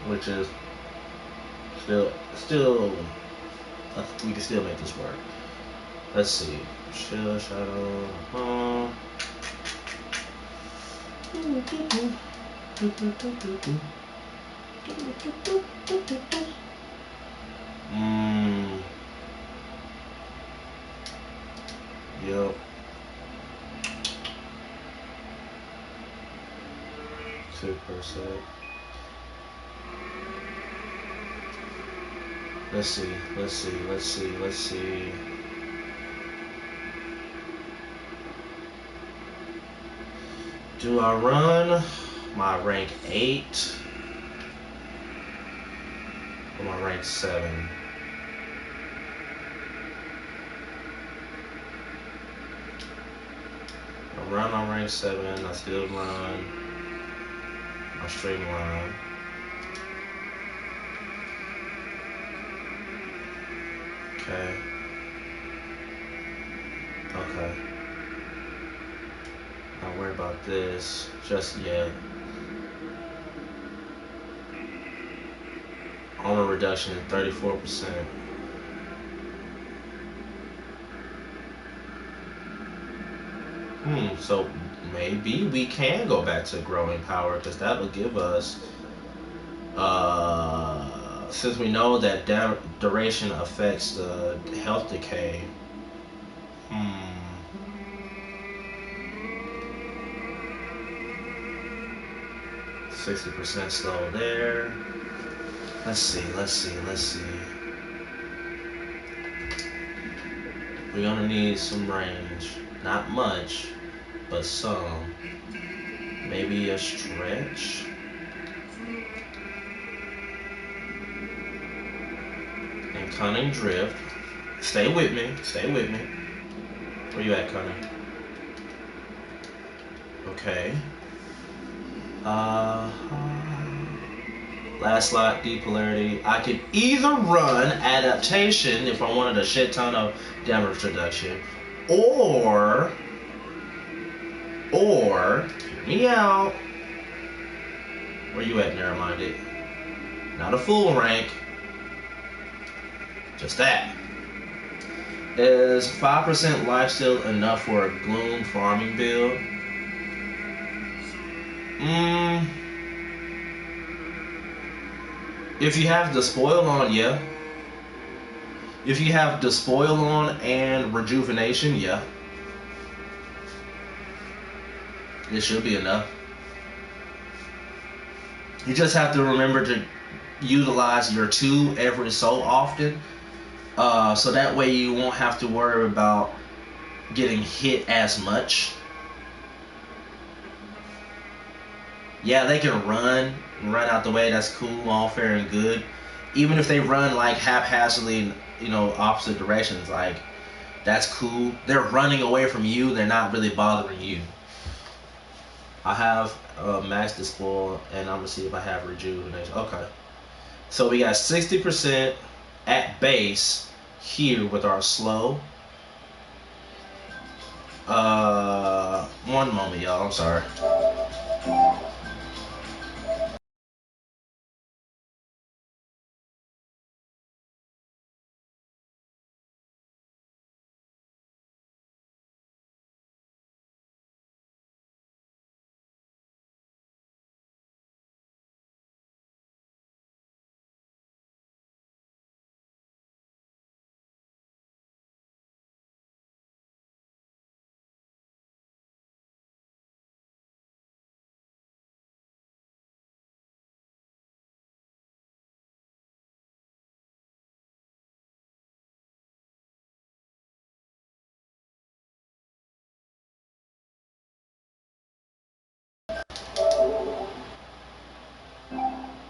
which is still. We can still make this work. Let's see. Shield Shadow. Yep. 2%. Let's see. Do I run my rank 8 or my rank 7? I run my rank 7. I still run my streamline. Okay. Not worry about this just yet. Armor reduction is 34%. So maybe we can go back to growing power, because that will give us, since we know that duration affects the health decay. 60% slow there. Let's see. We're gonna need some range. Not much, but some. Maybe a stretch. And Cunning Drift. Stay with me. Where you at, Cunning? Okay. Last slot, deep polarity. I could either run adaptation if I wanted a shit ton of damage reduction, or hear me out. Where you at, narrow-minded? Not a full rank. Just that. Is 5% lifesteal enough for a gloom farming build? If you have Despoil on, yeah. If you have Despoil on and Rejuvenation, yeah. It should be enough. You just have to remember to utilize your 2 every so often. So that way you won't have to worry about getting hit as much. Yeah, they can run out the way. That's cool, all fair and good. Even if they run like haphazardly, you know, opposite directions, like that's cool. They're running away from you. They're not really bothering you. I have max Despoil, and I'm gonna see if I have Rejuvenation. Okay, so we got 60% at base here with our slow. One moment, y'all. I'm sorry.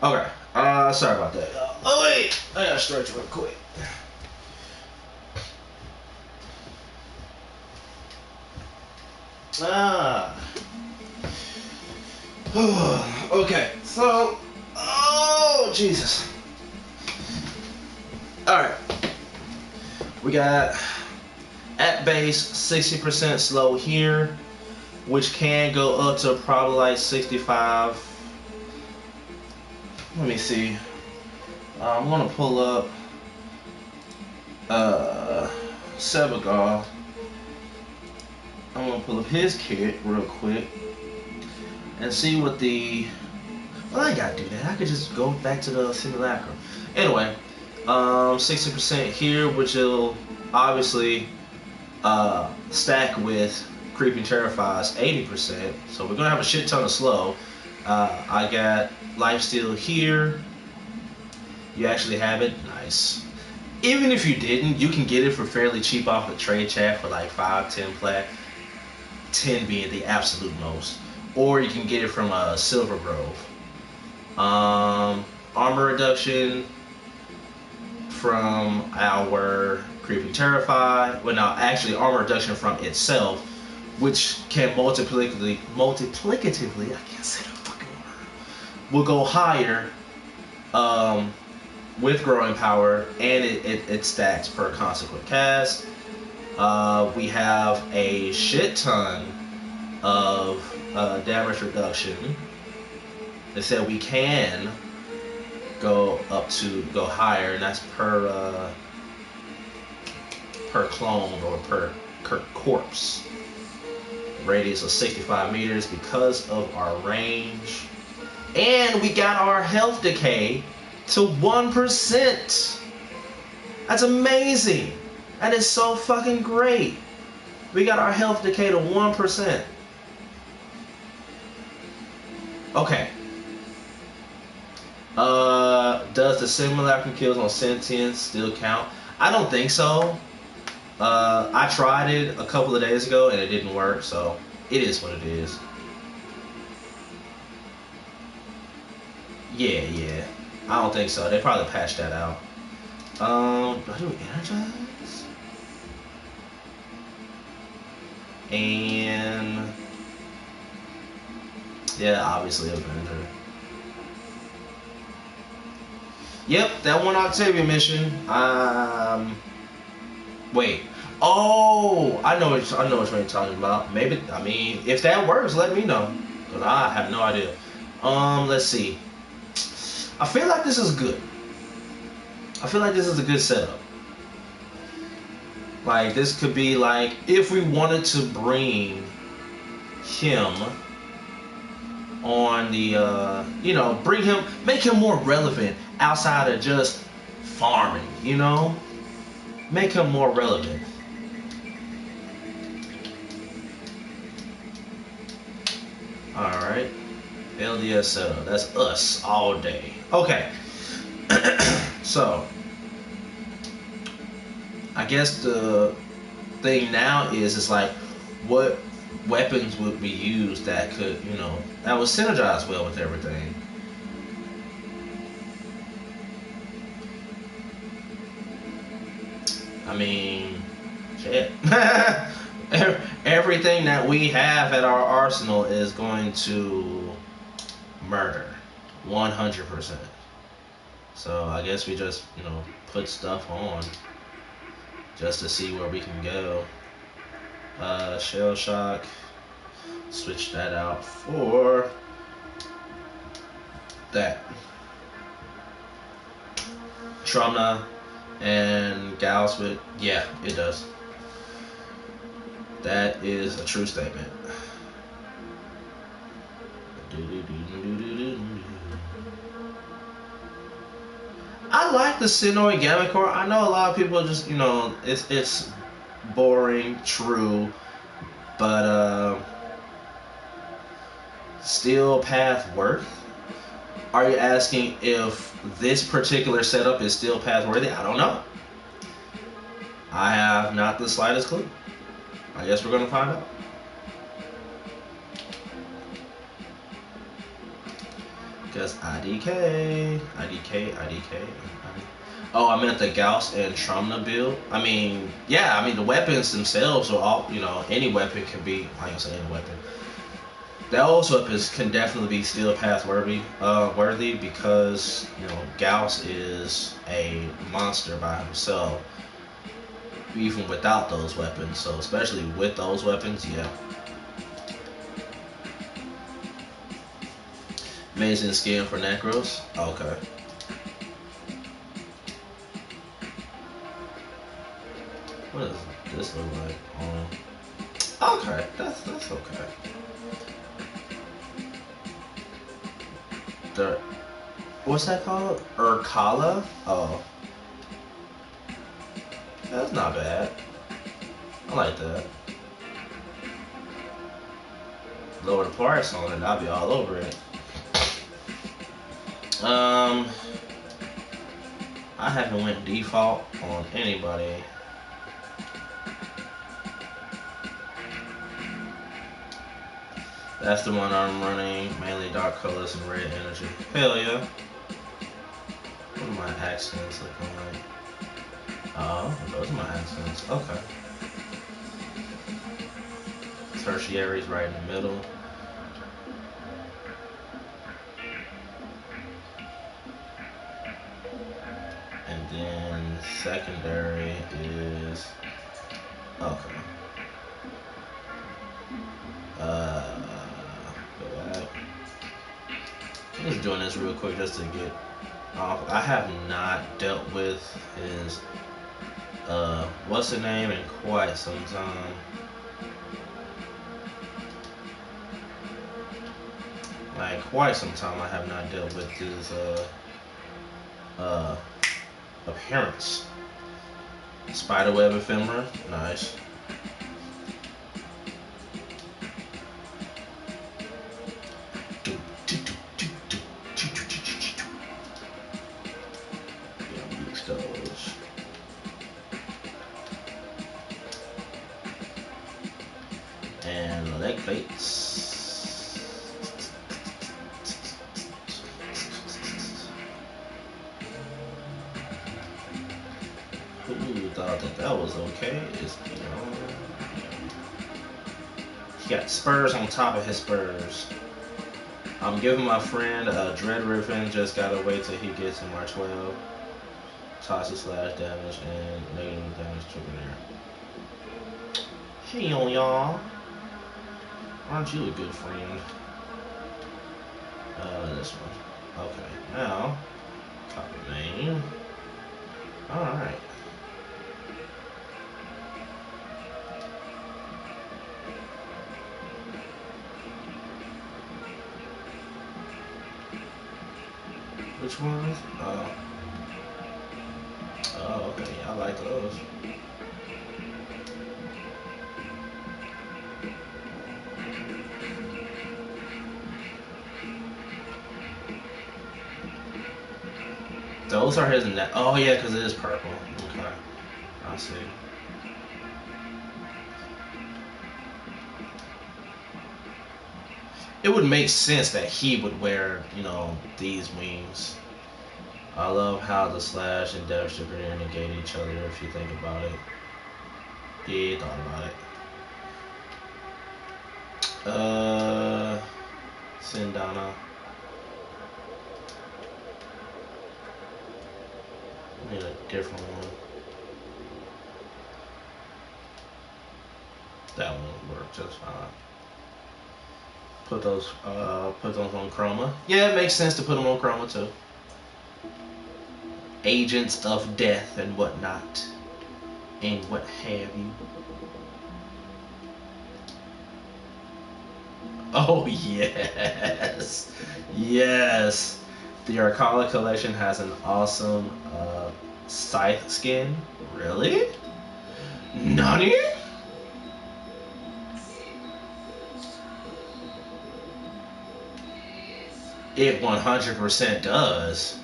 Okay. Sorry about that. Oh wait, I gotta stretch real quick. Okay. So, oh Jesus. All right. We got at base 60% slow here, which can go up to probably like 65. Let me see. I'm gonna pull up Sebagal. I'm gonna pull up his kit real quick and see what the. Well, I ain't gotta do that. I could just go back to the simulacrum. Anyway, 60% here, which will obviously stack with Creeping Terrifies 80%. So we're gonna have a shit ton of slow. I got lifesteal here. You actually have it. Nice. Even if you didn't, you can get it for fairly cheap off the trade chat for like 5, 10 plat. 10 being the absolute most. Or you can get it from Silver Grove. Armor reduction from our Creeping Terrify. Well, no, actually armor reduction from itself, which can multiplicatively, I can't say the fucking word, will go higher with growing power, and it stacks per consequent cast. We have a shit ton of damage reduction. They said we can go higher, and that's per clone or per corpse. Radius of 65 meters because of our range. And we got our health decay to 1%. That's amazing. That is so fucking great. We got our health decay to 1%. Okay. Does the simulacrum kills on sentience still count? I don't think so. I tried it a couple of days ago and it didn't work, so it is what it is. Yeah. I don't think so. They probably patched that out. Do I do energize? And yeah, obviously Avenger. Yep, that one Octavia mission. Wait. Oh, I know what you're talking about. Maybe, I mean, if that works, let me know, cause I have no idea. Let's see. I feel like this is good. I feel like this is a good setup. Like, this could be like, if we wanted to bring him on the, you know, bring him, make him more relevant outside of just farming, you know? Make him more relevant. Alright. LDS setup. That's us all day. Okay. So, I guess the thing now is like, what weapons would we use that could, you know, that would synergize well with everything? I mean, shit. Everything that we have at our arsenal is going to murder 100%. So I guess we just, you know, put stuff on just to see where we can go. Shell shock, switch that out for that. Trauma and gals with, yeah, it does. That is a true statement. I like the Sinnoh Gamma Core. I know a lot of people just, you know, it's boring, true, but still path worth. Are you asking if this particular setup is still path worthy? I don't know. I have not the slightest clue. I guess we're gonna find out. Because IDK. Oh, I meant the Gauss and Tromna build. I mean, yeah, I mean, the weapons themselves are all, you know, any weapon can be, I ain't saying any weapon. Those weapons can definitely be still path worthy because, you know, Gauss is a monster by himself, even without those weapons. So, especially with those weapons, yeah. Amazing skin for Necros. Okay. What does this look like? Okay, that's okay. The, what's that called? Urkala? Oh. That's not bad. I like that. Lower the price on it, I'll be all over it. I haven't went default on anybody. That's the one I'm running, mainly dark colors and red energy. Hell yeah. What are my accents looking like? Oh, those are my accents. Okay. Tertiary's right in the middle. And then secondary is okay. I'm just doing this real quick just to get off. I have not dealt with his what's the name in quite some time. Like quite some time I have not dealt with his appearance. Spiderweb ephemera, nice. And leg plates. Who thought that was okay? It's, you know, he got spurs on top of his spurs. I'm giving my friend a Dread Riffin, just gotta wait till he gets to March 12. Toxic slash damage and negative damage to there. Hey y'all. Aren't you a good friend? This one. Okay, now, copy main. Alright. Which ones? Oh, okay, I like those. Those are his net. Oh yeah, because it is purple. Okay, I see. It would make sense that he would wear, you know, these wings. I love how the slash and Desecrate negate each other if you think about it. Yeah, thought about it. Sindana. I need a different one. That one worked just fine. Put those on chroma. Yeah, it makes sense to put them on chroma too. Agents of death and whatnot, and what have you. Oh yes, yes. The Arcala collection has an awesome scythe skin. Really? Nani? It 100% does.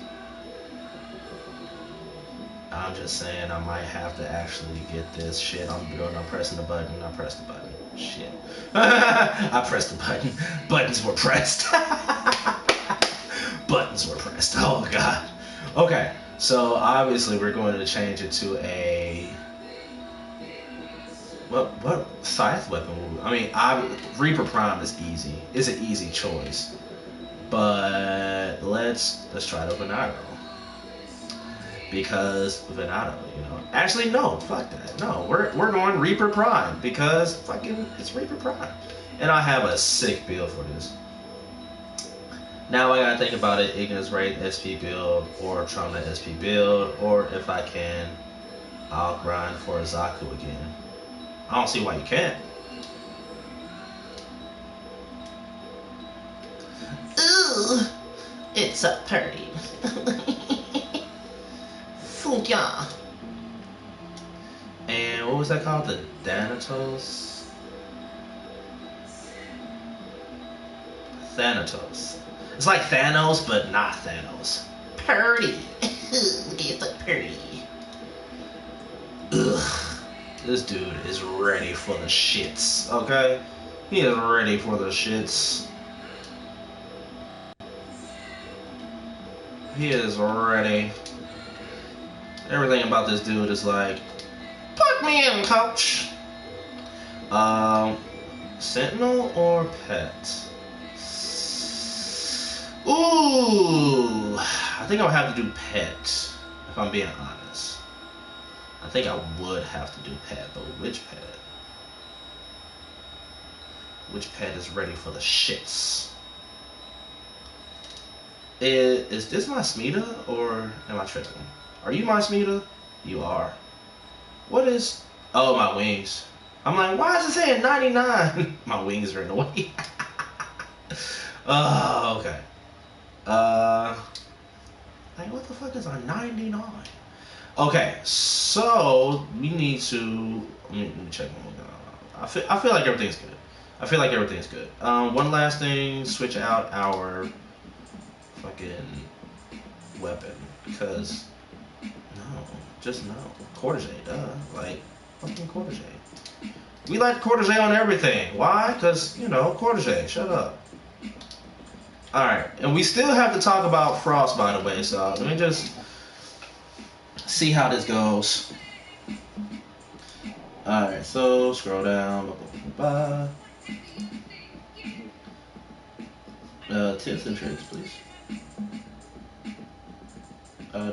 I'm just saying I might have to actually get this shit. I'm pressing the button. I pressed the button. Shit. I pressed the button. Buttons were pressed. Buttons were pressed. Oh god. Okay. So obviously we're going to change it to a what scythe weapon? I mean, Reaper Prime is easy. It's an easy choice. But let's try the Venado. Because Venado, you know. Actually, no, fuck that. No, we're going Reaper Prime because fucking it's Reaper Prime, and I have a sick build for this. Now I gotta think about it: Ignis Wraith SP build or Trauma SP build, or if I can, I'll grind for a Zaku again. I don't see why you can't. Ooh, it's so pretty. Funkia. And what was that called? The Thanatos? Thanatos. It's like Thanos, but not Thanos. Pretty. It's so pretty. Ugh. This dude is ready for the shits, okay? He is ready for the shits. He is ready. Everything about this dude is like, put me in, coach. Sentinel or Pet? Ooh, I think I'll have to do Pet, if I'm being honest. I think I would have to do Pet, but which Pet? Which Pet is ready for the shits? Is this my Smita, or am I tripping? Are you my Smita? You are. What is... Oh, my wings. I'm like, why is it saying 99? My wings are in the way. Oh, okay. Like, what the fuck is a 99? Okay, so we need to... Let me check one more. I feel like everything's good. I feel like everything's good. One last thing, switch out our fucking weapon, because just no. Cortege, duh. Like, fucking Cortege. We like Cortege on everything. Why? Because, you know, Cortege, shut up. Alright, and we still have to talk about Frost, by the way, so let me just see how this goes. Alright, so scroll down. Tips and tricks, please.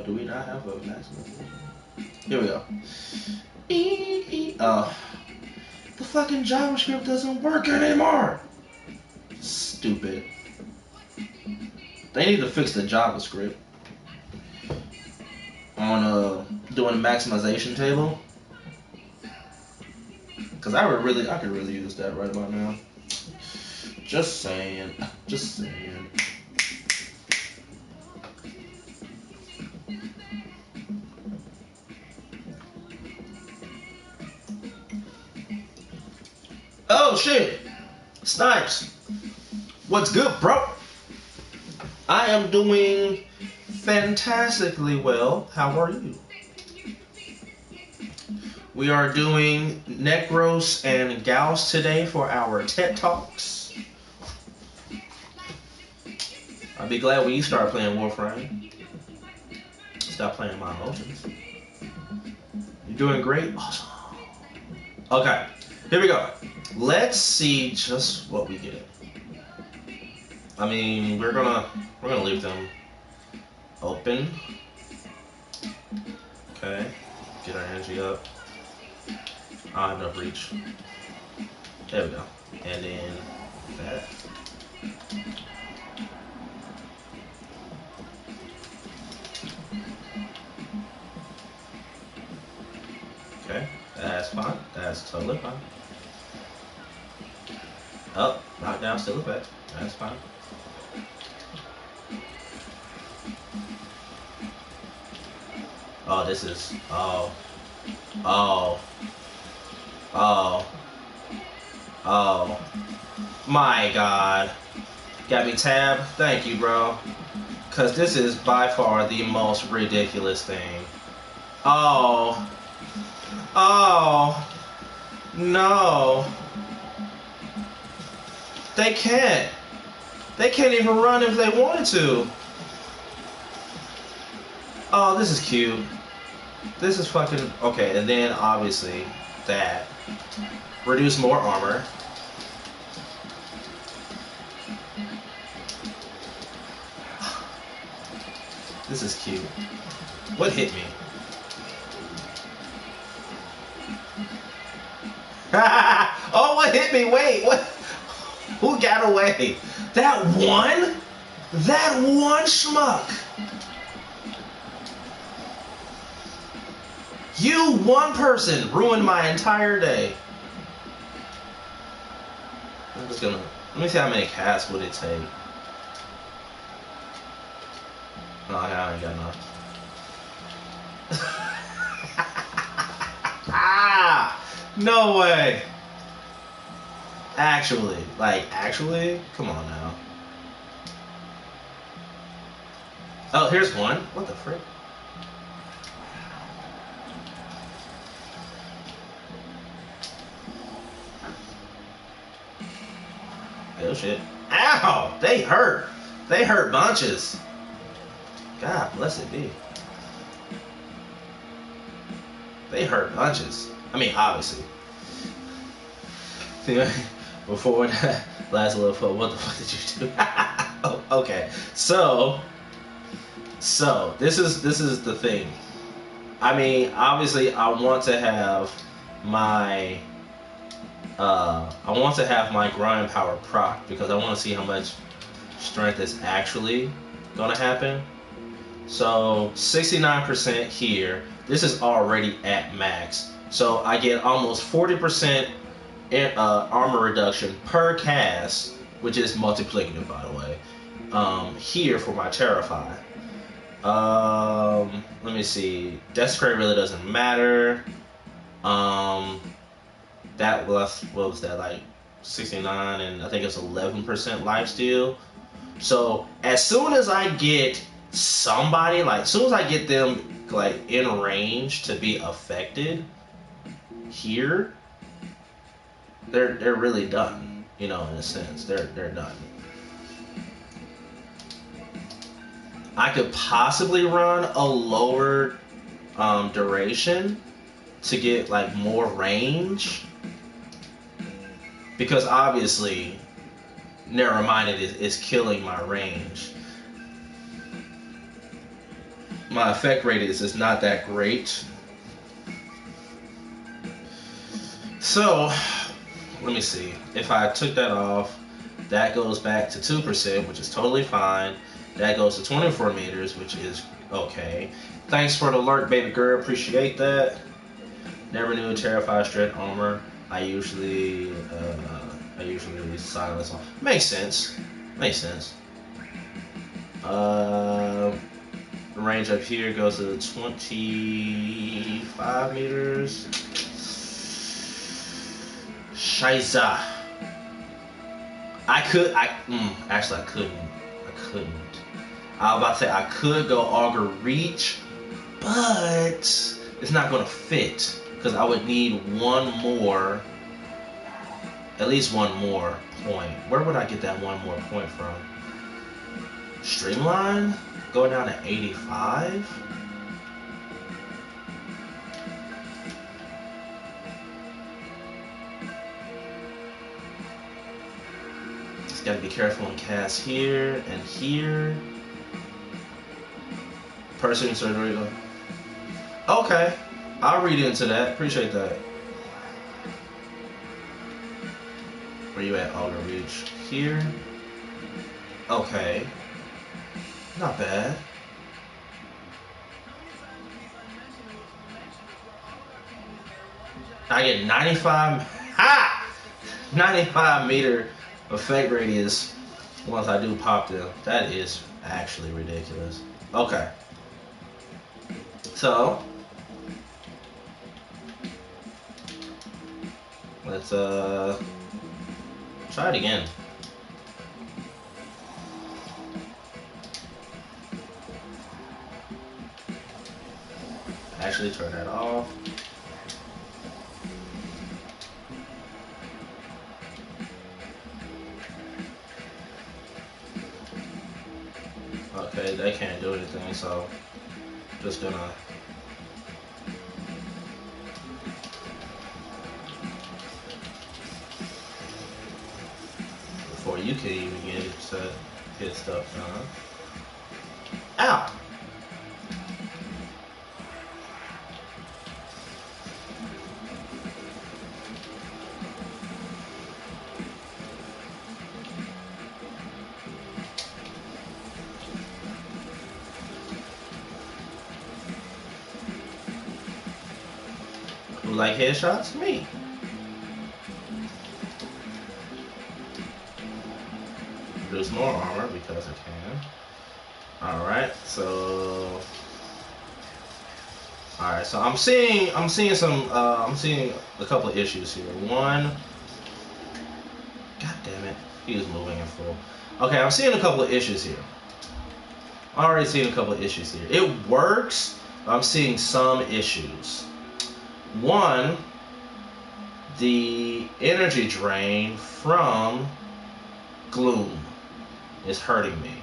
Do we not have a maximum? Here we go. The fucking JavaScript doesn't work anymore. Stupid. They need to fix the JavaScript on doing the maximization table. Cause I could really use that right about now. Just saying. Just saying. Oh shit! Snipes! What's good, bro? I am doing fantastically well. How are you? We are doing Necros and Gals today for our TED Talks. I'll be glad when you start playing Warframe. Stop playing my emotions. You're doing great? Awesome. Okay, here we go. Let's see just what we get. I mean, we're gonna leave them open. Okay, get our energy up. I don't have enough reach. There we go. And then that. Okay, that's fine. That's totally fine. Up, knockdown, still effect. That's fine. Oh, this is. Oh. My God. Got me tab? Thank you, bro. Because this is by far the most ridiculous thing. Oh. No. They can't. They can't even run if they wanted to. Oh, this is cute. This is fucking... Okay, and then obviously that. Reduce more armor. This is cute. What hit me? Oh, what hit me? Wait, what? Who got away? That one? That one schmuck. You, one person, ruined my entire day. I'm just gonna... Let me see how many casts would it take. No, I ain't got enough. No way. Actually, come on now. Oh, here's one. What the frick? Oh shit. Ow! They hurt. They hurt bunches. God bless it be. They hurt bunches. I mean, obviously. Before that last little foot, what the fuck did you do? Oh, okay. So this is the thing. I mean, obviously, I want to have my grind power proc because I want to see how much strength is actually gonna happen. So 69% here. This is already at max. So I get almost 40% armor reduction per cast, which is multiplicative, by the way. Here for my Terrify. Let me see. Desecrate really doesn't matter. That was, what was that, like 69, and I think it's 11% lifesteal. So as soon as I get somebody, like as soon as I get them like in range to be affected here, they're really done, you know, in a sense. They're done. I could possibly run a lower duration to get like more range, because obviously narrow-minded is killing my range. My effect rate is not that great. So let me see. If I took that off, that goes back to 2%, which is totally fine. That goes to 24 meters, which is okay. Thanks for the alert, baby girl. Appreciate that. Never knew Terrified Strength armor. I usually silence on. Makes sense. Makes sense. Range up here goes to 25 meters. Shiza. Actually I couldn't. I was about to say I could go Augur Reach, but it's not gonna fit because I would need at least one more point. Where would I get that one more point from? Streamline? Going down to 85? Just gotta be careful and cast here and here. Pursuing surgery. Okay, I'll read into that. Appreciate that. Where you at, Augur Reach? Here. Okay. Not bad. I get 95 meter effect radius once I do pop them. That is actually ridiculous. Okay. So let's try it again. Actually turn that off. Okay, they can't do anything, so just gonna before you can even get it to hit stuff done. Ow! Who like headshots? Me. Produce more armor because I can. Alright, so I'm seeing a couple of issues here. One, god damn it, he was moving in full. Okay, I'm seeing a couple of issues here. Already seeing a couple of issues here. It works, but I'm seeing some issues. One, the energy drain from Gloom is hurting me.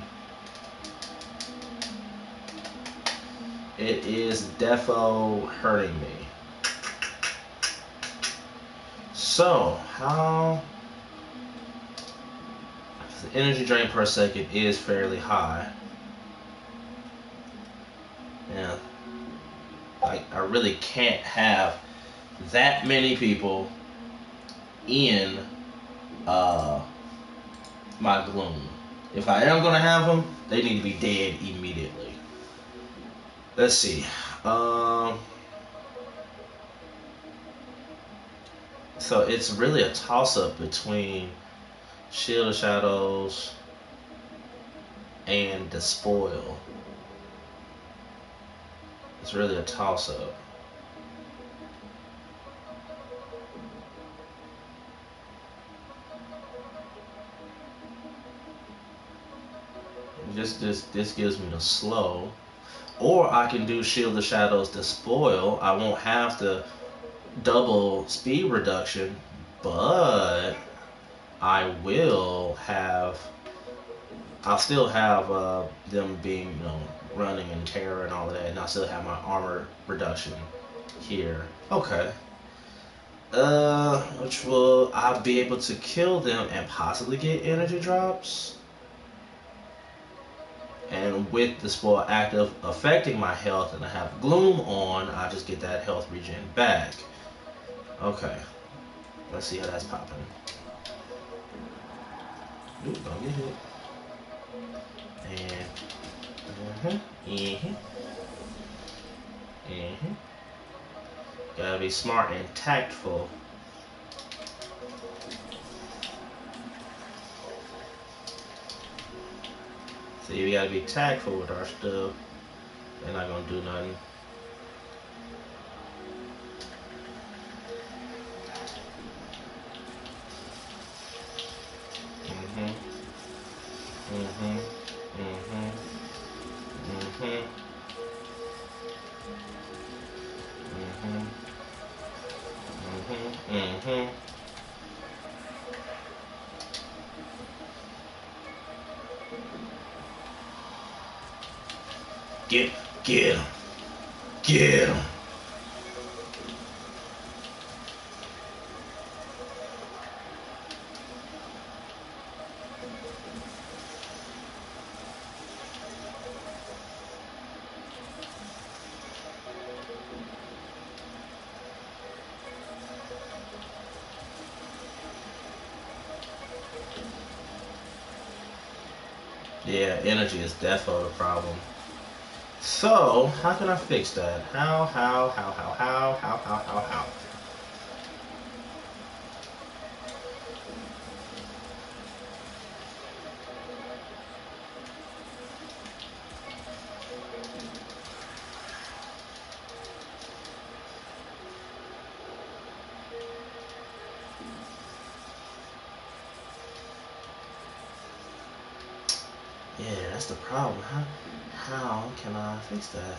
It is defo hurting me. So, how... The energy drain per second is fairly high. Yeah. I really can't have that many people in my Gloom. If I am gonna have them, they need to be dead immediately. Let's see. So it's really a toss-up between Shield of Shadows and Despoil. It's really a toss-up. This gives me the slow. Or I can do Shield of Shadows Despoil. I won't have the double speed reduction, but I'll still have them being, running in terror and all of that, and I'll still have my armor reduction here. Okay. Which will I'll be able to kill them and possibly get energy drops? And with the spoil active affecting my health and I have Gloom on, I just get that health regen back. Okay. Let's see how that's popping. Ooh, don't get hit. And gotta be smart and tactful. See, we gotta be tactful with our stuff. They're not gonna do nothing. Get him. Get him. Yeah, energy is definitely a problem. So, how can I fix that? How? Yeah, that's the problem. How can I fix that?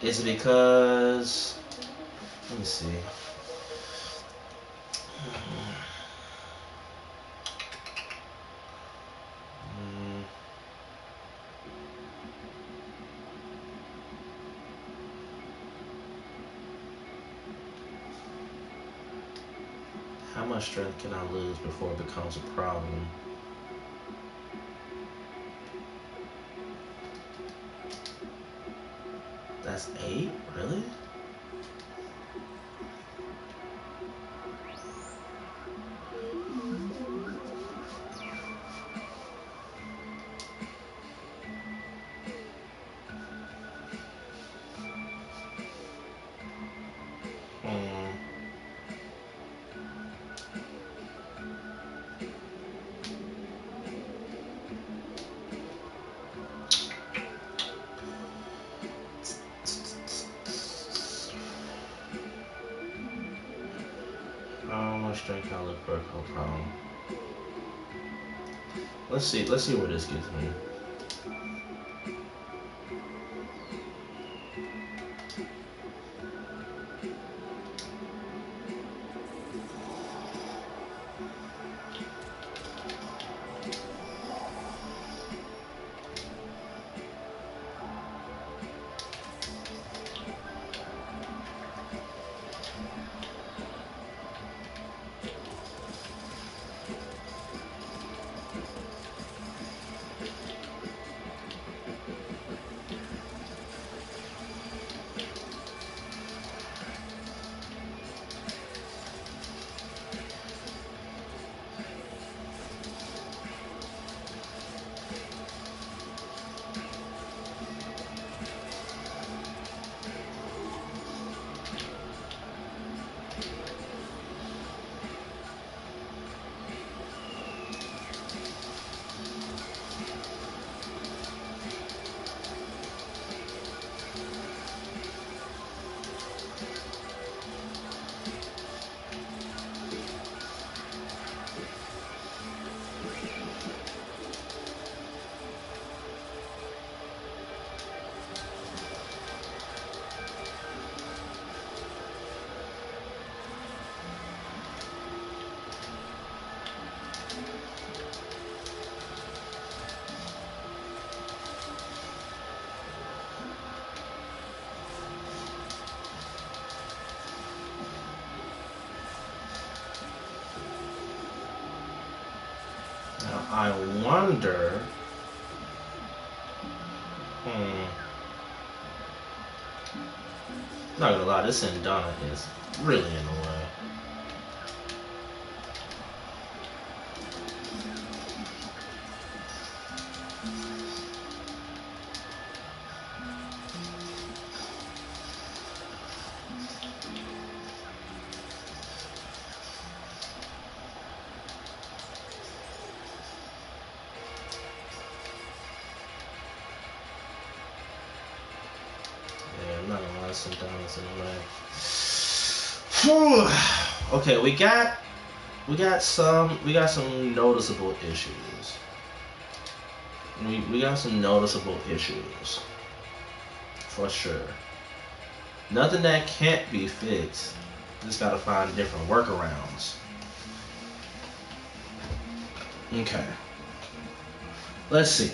Is it because... Let me see. How much strength can I lose before it becomes a problem? That's 8? Really? How much strength can I look for a problem? Let's see what this gives me. I wonder. Not gonna lie, this Indana is really in the way. Yeah, I'm not gonna lie, sometimes in the way. Okay, we got some noticeable issues. We got some noticeable issues for sure. Nothing that can't be fixed. Just gotta find different workarounds. Okay. Let's see.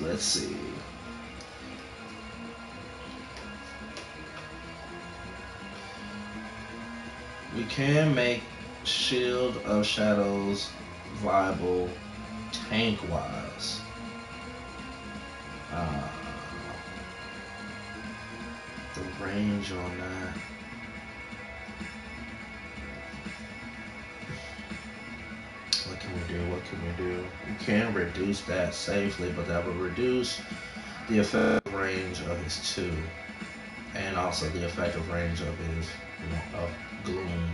Let's see. We can make Shield of Shadows viable tank-wise. The range on that. What can we do? We can reduce that safely, but that would reduce the effective range of his 2. And also the effective range of his, of Gloom.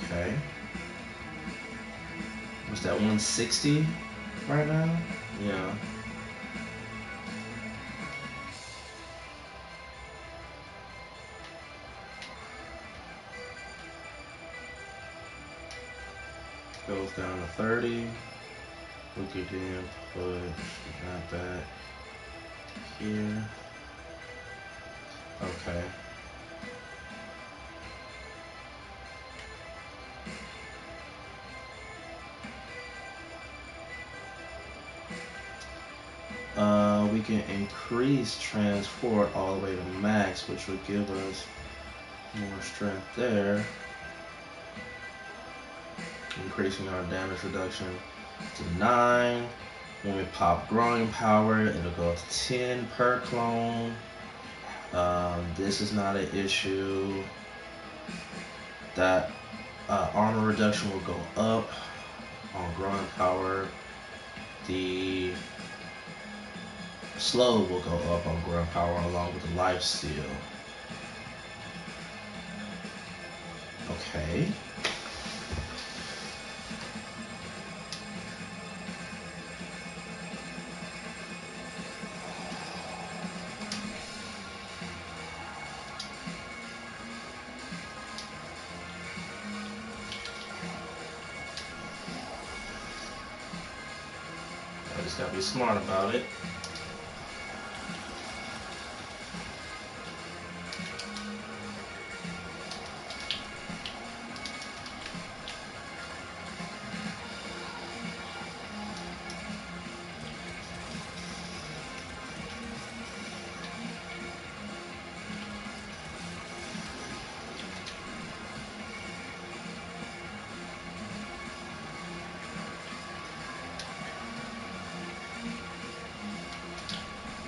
Okay. What's that, 160 right now? Yeah. Goes down to 30. We could then put that back here. Okay. We can increase transport all the way to max, which would give us more strength there. Increasing our damage reduction to 9. When we pop growing power, it'll go up to 10 per clone. This is not an issue. That armor reduction will go up on growing power. The slow will go up on growing power along with the life steal. Okay. I just gotta be smart about it.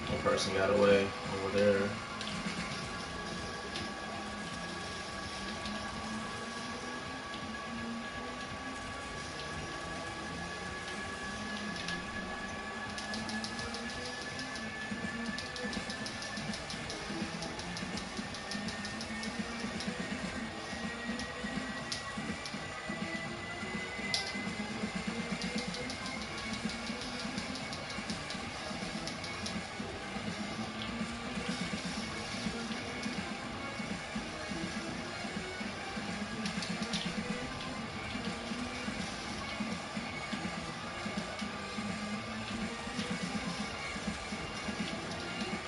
One person got away over there.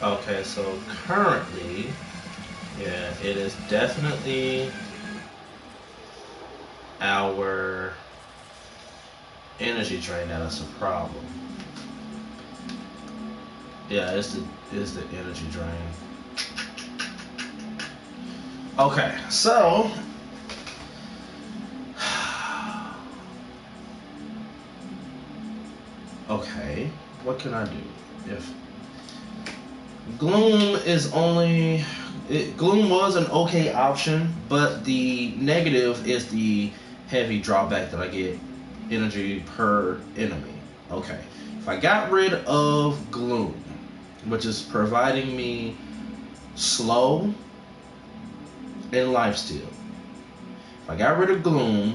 Okay, so currently, yeah, it is definitely our energy drain that's a problem. Yeah, it's the energy drain. Okay, so okay, what can I do? If Gloom is only Gloom was an okay option, but the negative is the heavy drawback that I get energy per enemy. Okay, if I got rid of Gloom, which is providing me slow and lifesteal. If I got rid of Gloom,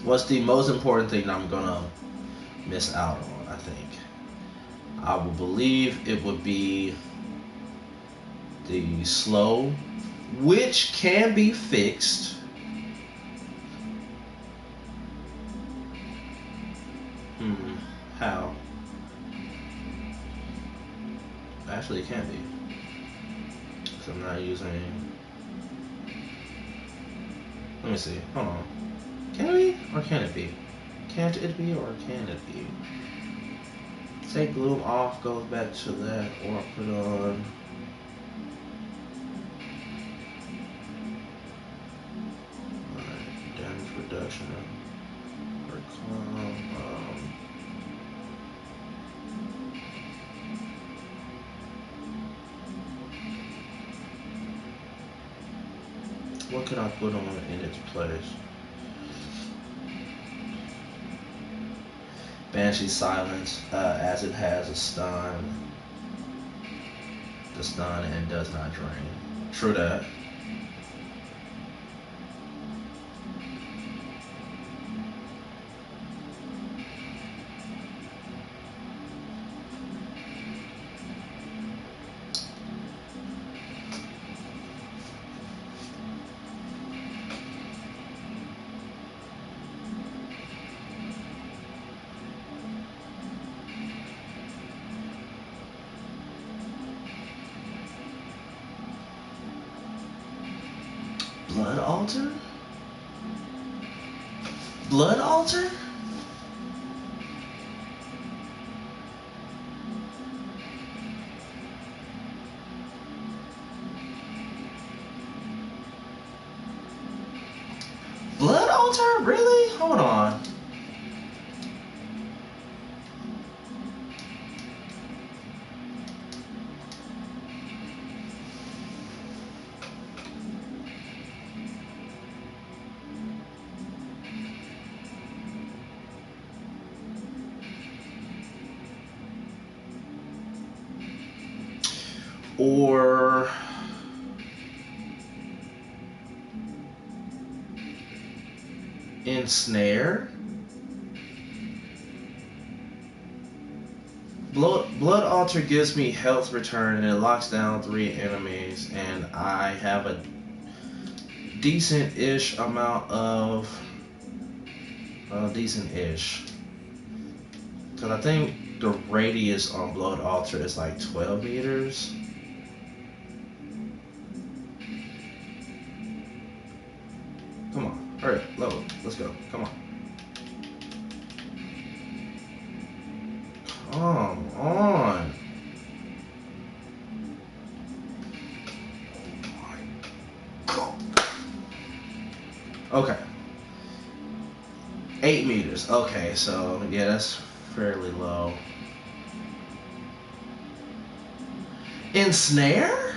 what's the most important thing I'm gonna miss out on? I think I would believe it would be the slow, which can be fixed. How? Actually, it can be. Because I'm not using. Let me see. Hold on. Can it be or can it be? Can't it be or can it be? Take Gloom off, goes back to that, or put on. Alright, damage reduction. What could I put on in its place? Banshee Silence, as it has a stun. The stun and does not drain. True that. Blood Altar? Blood Altar? Blood Altar? Really? Hold on. Or Ensnare. Blood Altar gives me health return and it locks down 3 enemies, and I have a decent-ish amount of decent-ish, because I think the radius on Blood Altar is like 12 meters. Come on, hurry, level, let's go, come on. Come on. Okay. 8 meters. Okay, so yeah, that's fairly low. Ensnare?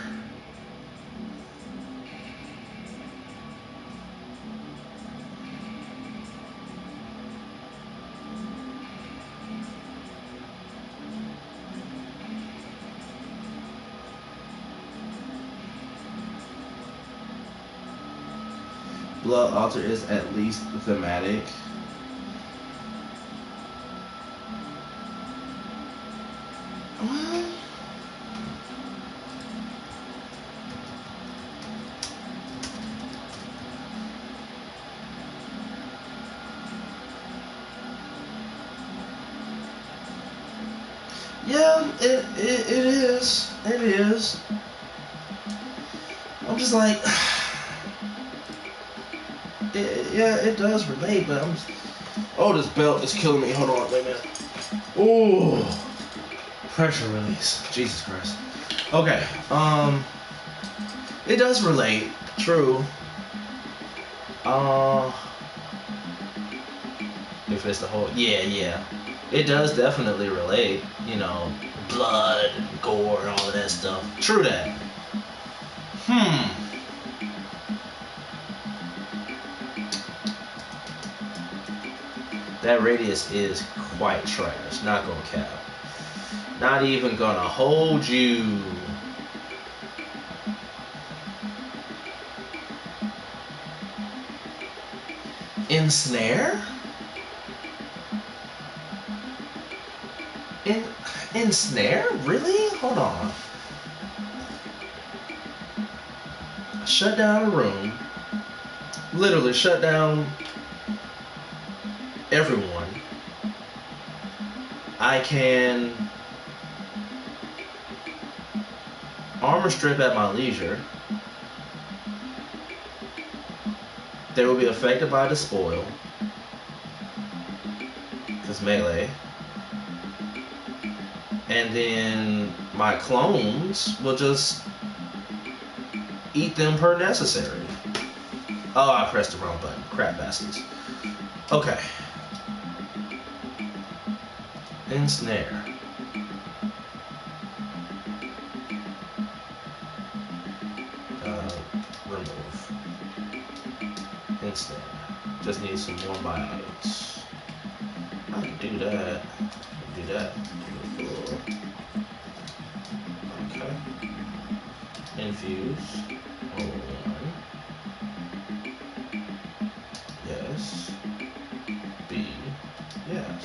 Blood Altar is at least thematic. Yeah, it is. It is. I'm just like, yeah, it does relate, but Oh, this belt is killing me. Hold on, wait a minute. Ooh. Pressure release. Jesus Christ. Okay. It does relate. True. If it's the whole, yeah. It does definitely relate. You know, blood, and gore, and all of that stuff. True that. That radius is quite trash. Not gonna cap. Not even gonna hold you. Ensnare? Ensnare? Really? Hold on. Shut down a room. Literally shut down everyone. I can armor strip at my leisure. They will be affected by the spoil. Because melee. And then my clones will just eat them per necessary. Oh, I pressed the wrong button. Crap bastards. Okay. Ensnare. Remove. Ensnare. Just need some more bites. I can do that. Do that. Beautiful. Okay. Infuse. Hold on. Yes. B. Yes.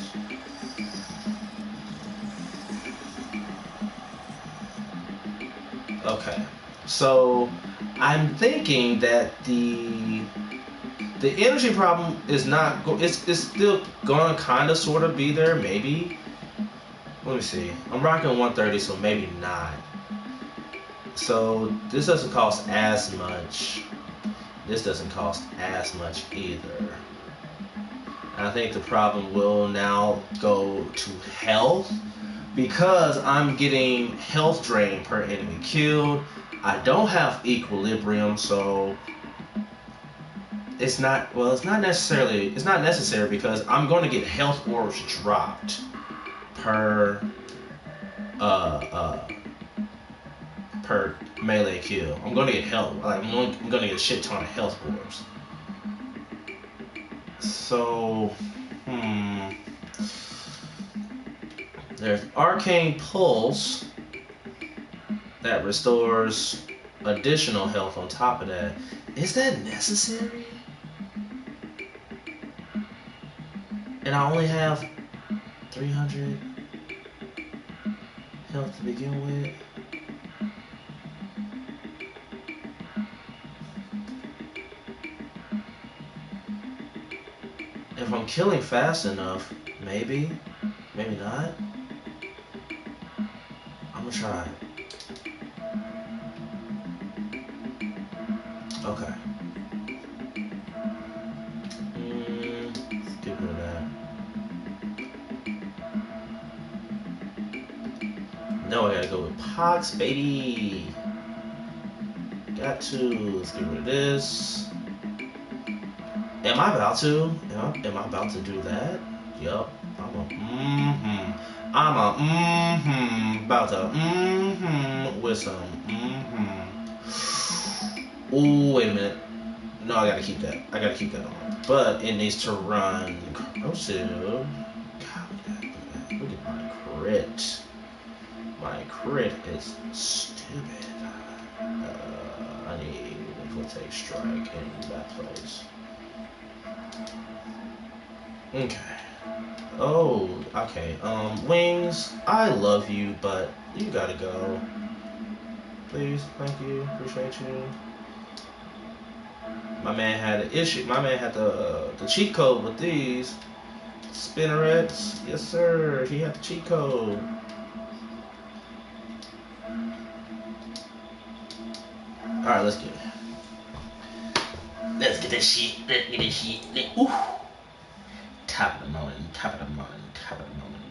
Okay. So I'm thinking that the energy problem is not it's still gonna kind of sort of be there, maybe. Let me see. I'm rocking 130, so maybe not. So this doesn't cost as much. This doesn't cost as much either. I think the problem will now go to health, because I'm getting health drain per enemy killed. I don't have equilibrium, so it's not necessary because I'm going to get health orbs dropped per melee kill. I'm going to get health. I'm going to get a shit ton of health orbs. So, there's Arcane Pulse that restores additional health on top of that. Is that necessary? And I only have 300 health to begin with. If I'm killing fast enough, maybe not. I'm gonna try it. Okay. Let's get rid of that. No, I gotta go with Pox, baby. Got to. Let's get rid of this. Am I about to? Am I about to do that? Yup. About to with some Ooh, wait a minute. No, I gotta keep that. I gotta keep that on. But it needs to run corrosive. God, look at my crit. My crit is stupid. I need to take strike in that place. Okay. Oh, okay. Wings, I love you, but you gotta go. Please, thank you, appreciate you. My man had an issue. My man had the cheat code with these spinnerets. Yes, sir. He had the cheat code. All right, let's get it. Let's get this shit. Let's get this shit. Ooh. top of the morning, top of the morning, top of the morning.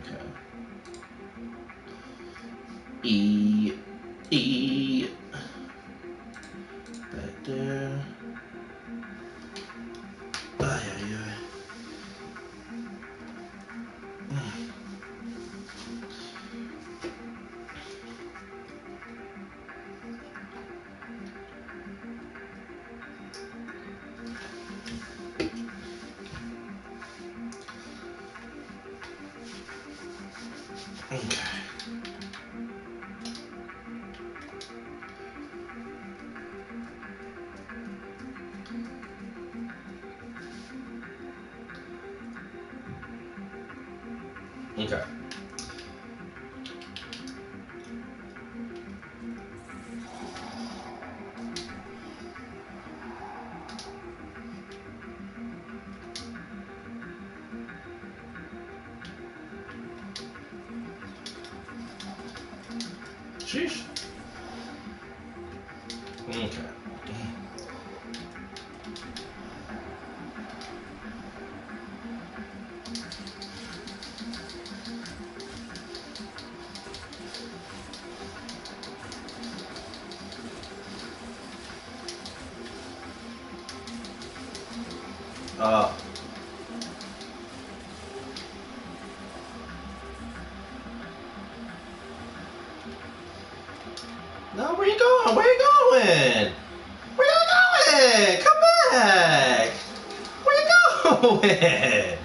Okay. E. Back there. Yeah. Okay. Okay. Sheesh. Okay. No, where you going? Where you going? Where you going? Come back. Where you going?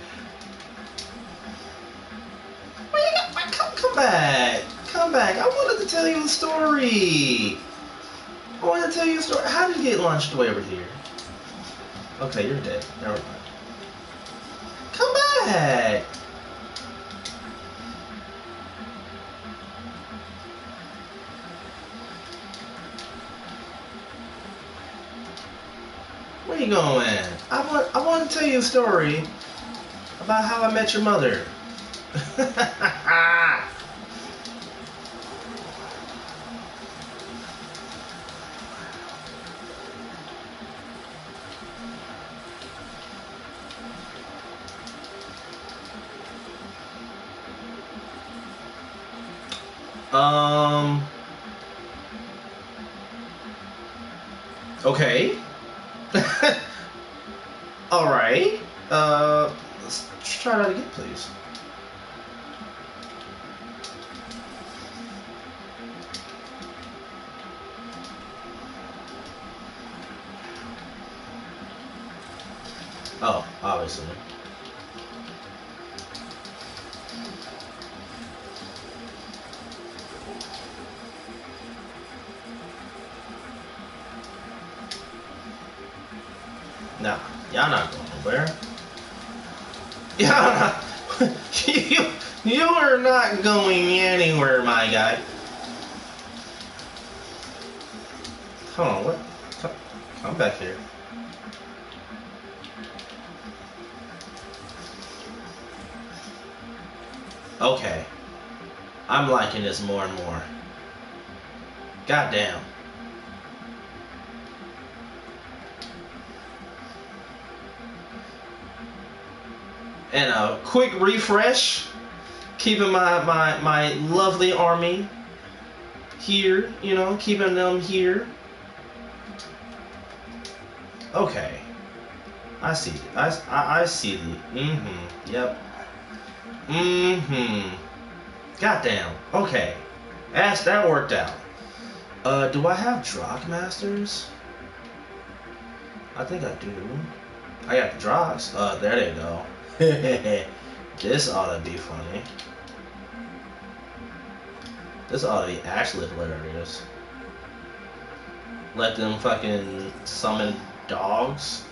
Where you going? Come back. Come back. I wanted to tell you a story. I wanted to tell you a story. How did you get launched away over here? Okay, you're dead. Never mind. Come back. Where you going? I want to tell you a story about how I met your mother. Okay. All right. Let's try that again, please. Oh, obviously. Nah, y'all not going nowhere. Y'all not. You are not going anywhere, my guy. Hold on, what? Come back here. Okay. I'm liking this more and more. Goddamn. And a quick refresh, keeping my lovely army here, you know, keeping them here. Okay, I see. I see the. Yep. Goddamn. Okay, that worked out. Do I have Drock Masters? I think I do. I got the Drocks. There they go. This ought to be funny. This ought to be actually hilarious. Let them fucking summon dogs.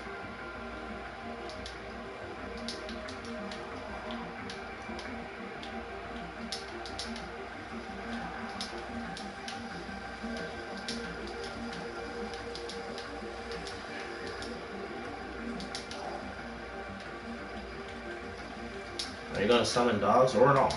Are you gonna summon dogs or not?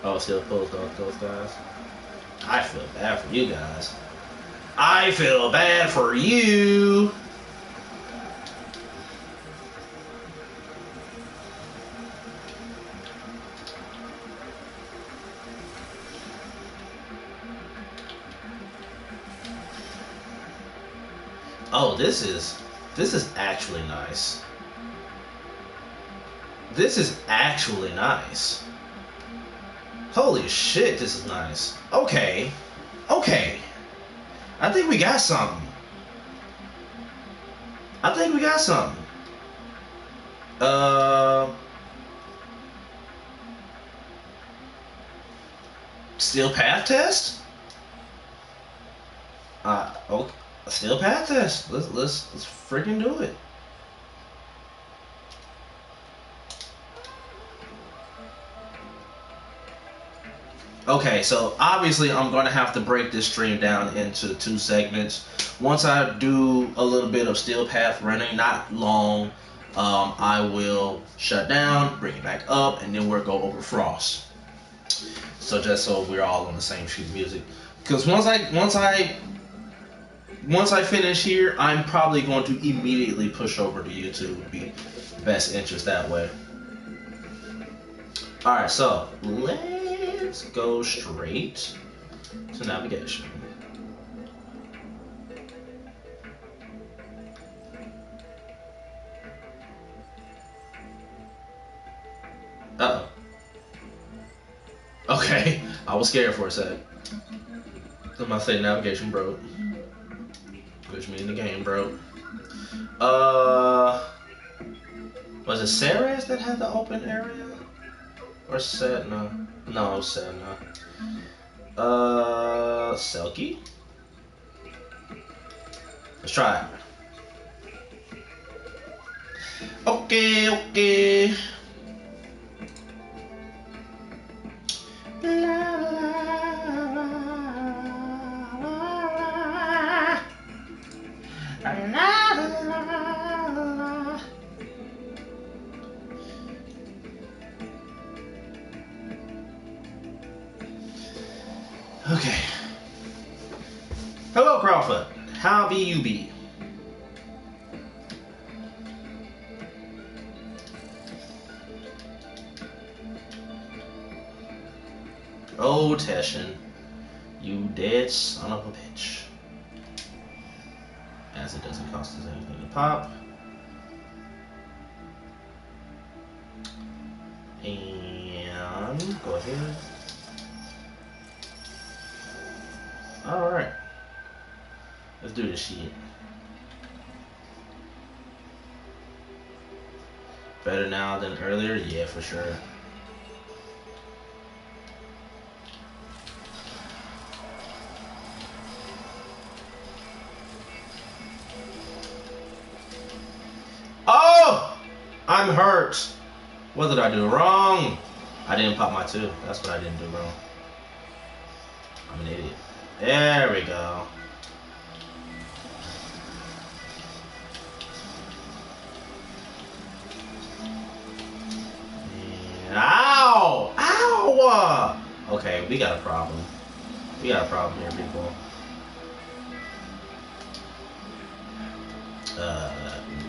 Oh, still post those guys. I feel bad for you guys. I feel bad for you. Oh, this is actually nice. This is actually nice. Holy shit, this is nice. Okay. Okay. I think we got something. I think we got something. Steel path test? Okay. Steel path test. Let's freaking do it. Okay, so obviously I'm gonna have to break this stream down into 2 segments. Once I do a little bit of steel path running, not long, I will shut down, bring it back up, and then we'll go over Frost. So just so we're all on the same sheet of music. Because once I finish here, I'm probably going to immediately push over to YouTube. Would be best interest that way. All right, so let's go straight to navigation. Uh-oh. Okay, I was scared for a sec. I'm about to say navigation broke. Which means the game broke. Was it Ceres that had the open area? Or Sedna? No, it was Sedna. Selkie? Let's try it. Okay. Okay. Hello, Crawford. How be you be? Oh, Teshin, you dead son of a bitch. As it doesn't cost us anything to pop. And go ahead. Alright. Let's do this shit. Better now than earlier? Yeah, for sure. Oh! I'm hurt. What did I do wrong? I didn't pop my 2. That's what I didn't do wrong. I'm an idiot. There we go. Ow! Ow! Okay, we got a problem. We got a problem here, people.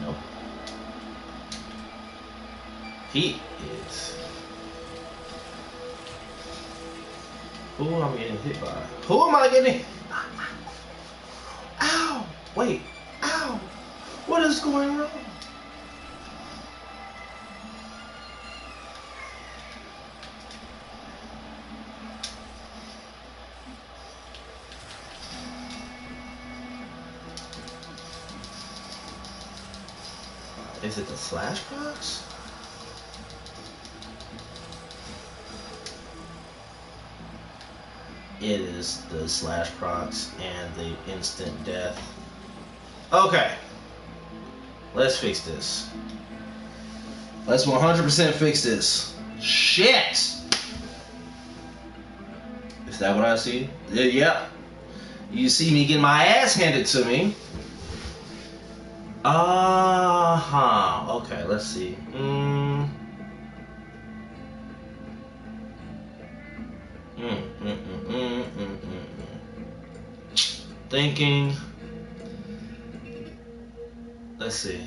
Nope. He is. Who am I getting hit by? Who am I getting hit? Ow! Wait. Ow! What is going wrong? Is it the slash box? It is the slash procs and the instant death. Okay. Let's fix this. Let's 100% fix this. Shit! Is that what I see? Yeah. You see me getting my ass handed to me. Okay, let's see. thinking. Let's see.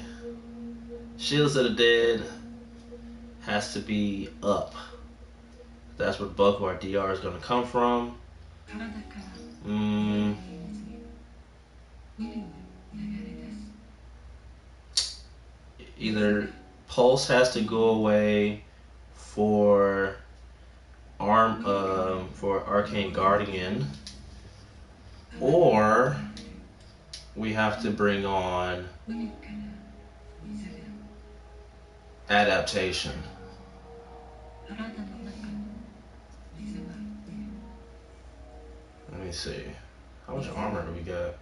Shields of the Dead has to be up. That's where the bulk of our DR is going to come from. Either Pulse has to go away for Arcane Guardian, or we have to bring on Adaptation. Let me see. How much armor do we got?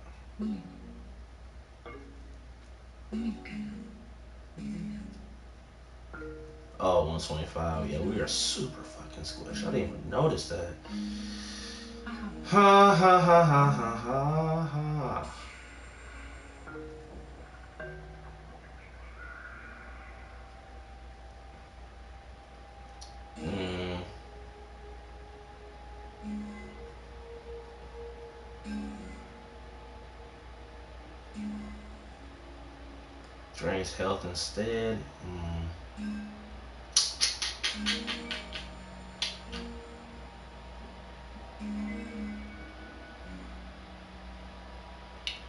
Oh, 125. Yeah, we are super fucking squished. I didn't even notice that. Ha ha ha ha ha ha ha. Drains health instead.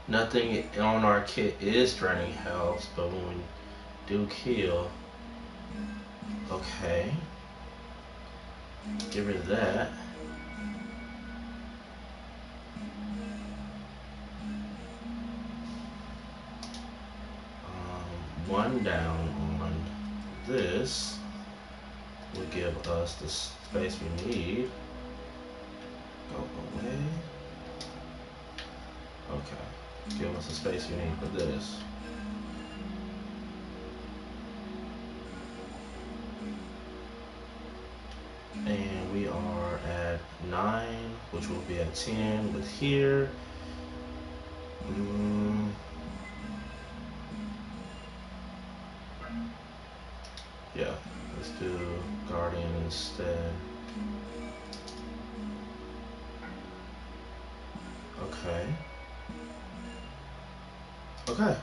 Nothing on our kit is draining health, but when we do kill, okay, get rid of that. One down on this will give us the space we need. Go away. Okay, give us the space we need for this. And we are at 9, which will be at 10 with here. Yeah, let's do Guardian instead. Okay. Okay.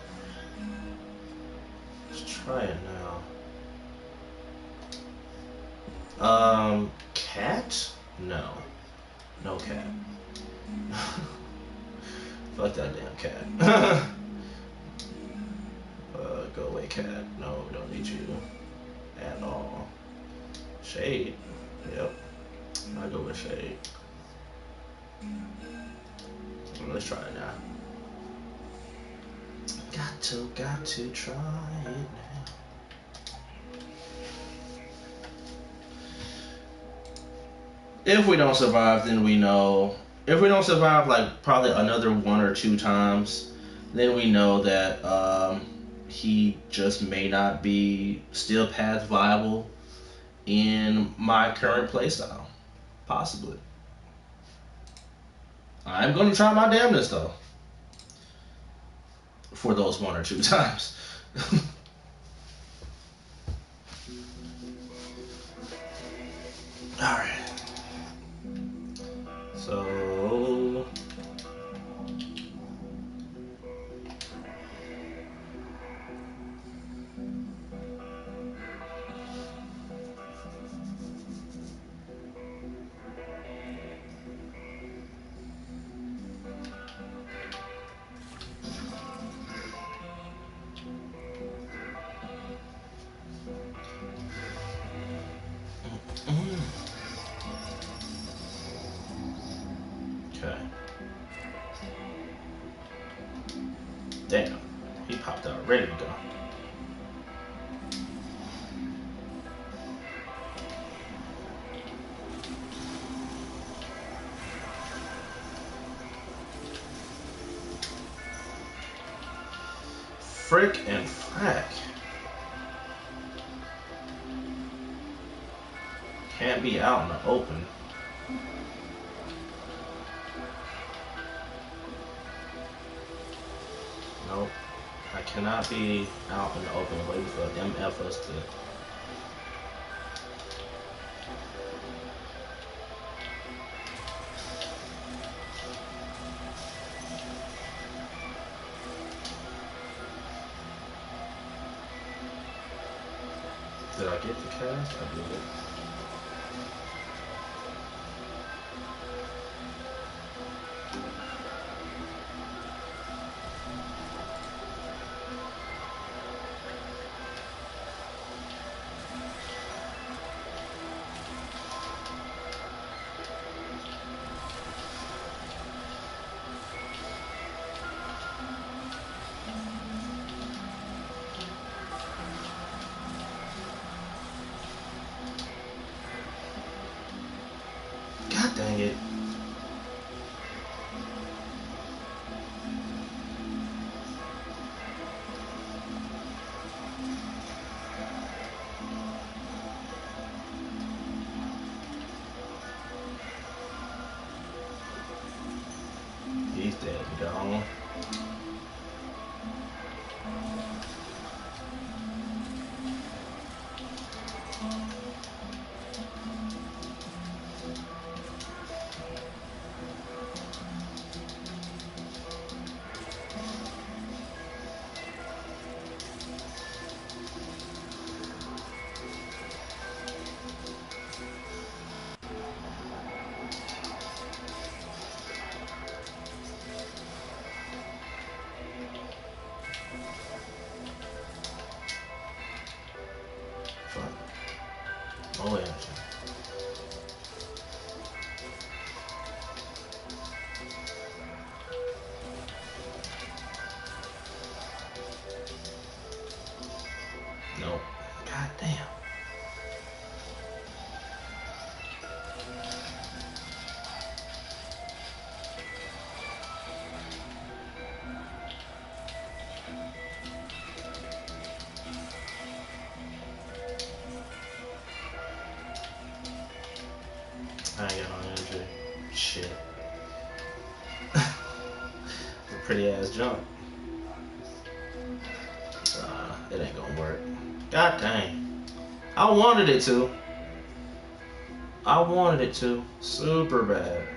Let's try it now. Cat? No. No cat. Fuck that damn cat. Go away, cat. No, don't need you at all. Shade. Yep. I'll go with Shade. Let's try it now. Got to try it now. If we don't survive, then we know. If we don't survive, like probably another 1 or 2 times, then we know that he just may not be still path viable in my current playstyle. Possibly. I'm gonna try my damnedest though. For those 1 or 2 times. Alright. So okay. Damn, he popped out ready to go. Frick and frack. Can't be out in the open. Nope. I cannot be out in the open waiting for MFs to. cast? I did it. God dang it. He's dead and gone. Oh, yeah. Nope. God damn. I ain't got no energy. Shit. A pretty ass jump. It ain't gonna work. God dang. I wanted it to. I wanted it to. Super bad.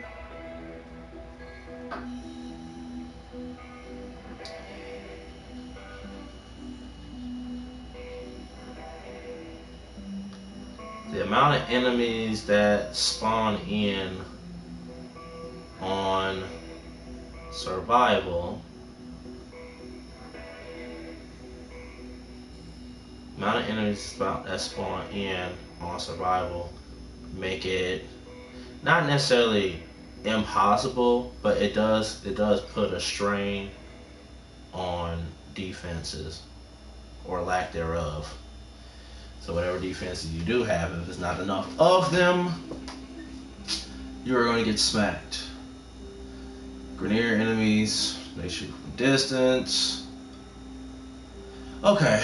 The amount of enemies that spawn in on survival, that spawn in on survival make it not necessarily impossible, but it does put a strain on defenses or lack thereof. So whatever defenses you do have, if there's not enough of them, you're going to get smacked. Grenadier enemies, they shoot from distance. Okay.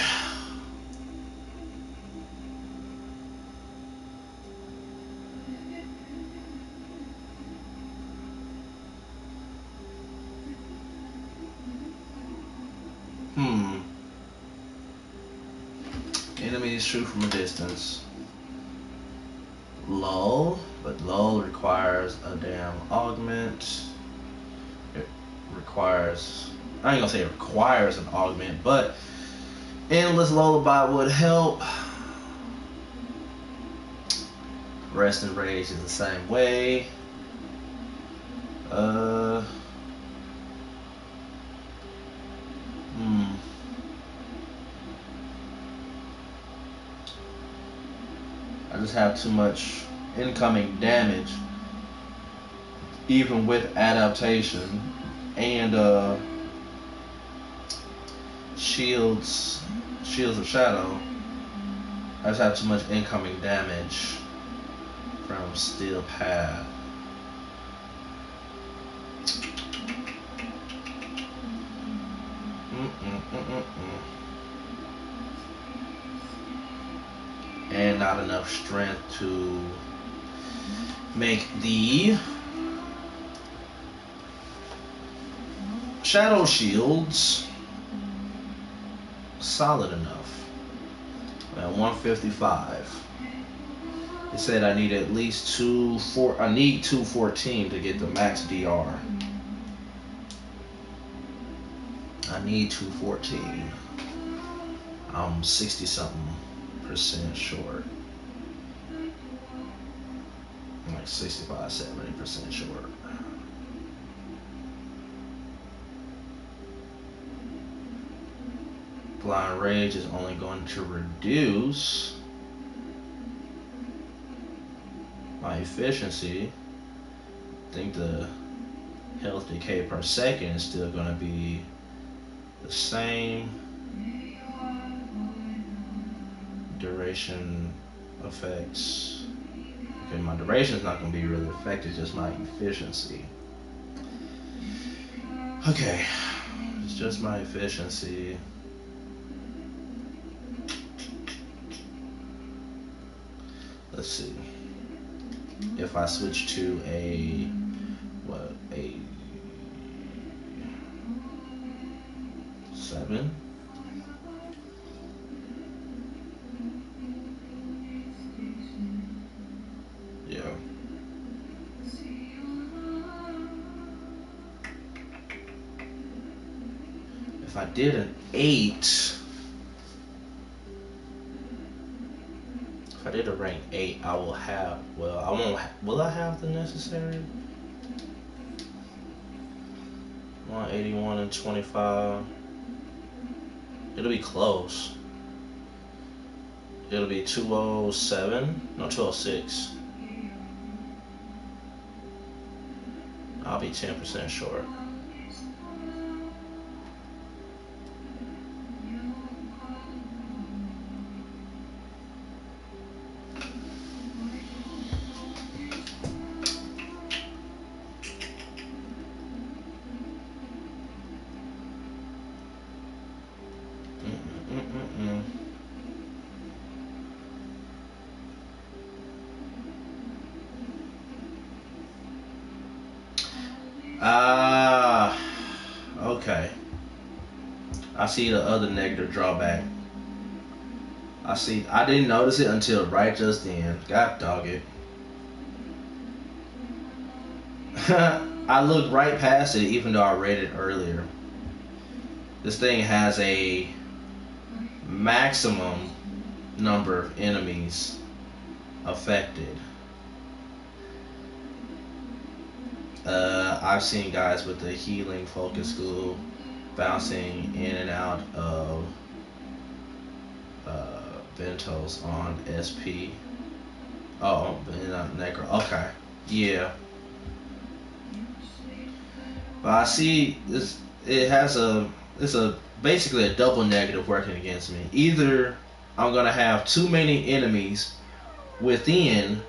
Enemies shoot from a distance. Lull, but lull requires a damn augment. It requires, I ain't gonna say it requires an augment, but endless lullaby would help. Rest and rage is the same way. I just have too much incoming damage, even with adaptation and shields of shadow. I just have too much incoming damage from steel path. And not enough strength to make the shadow shields solid enough. At 155. It said I need at least 214 to get the max DR. I need 214. I'm 60-something% short. 65, 70% short. Blind Rage is only going to reduce my efficiency. I think the health decay per second is still going to be the same. Duration effects. Okay, my duration is not going to be really affected, just my efficiency. Okay, it's just my efficiency. Let's see. If I switch to a 7. Yeah. If I did an 8, if I did a rank 8, I will have, well, I won't, will I have the necessary? 181 and 25. It'll be close. It'll be 207, no, 206. I'll be 10% short. Okay. I see the other negative drawback. I didn't notice it until right just then. God dog it. I looked right past it even though I read it earlier. This thing has a maximum number of enemies affected. I've seen guys with the healing focus school bouncing in and out of Ventos on SP. Oh, Necro. Okay, yeah. But I see this. It's basically a double negative working against me. Either I'm gonna have too many enemies within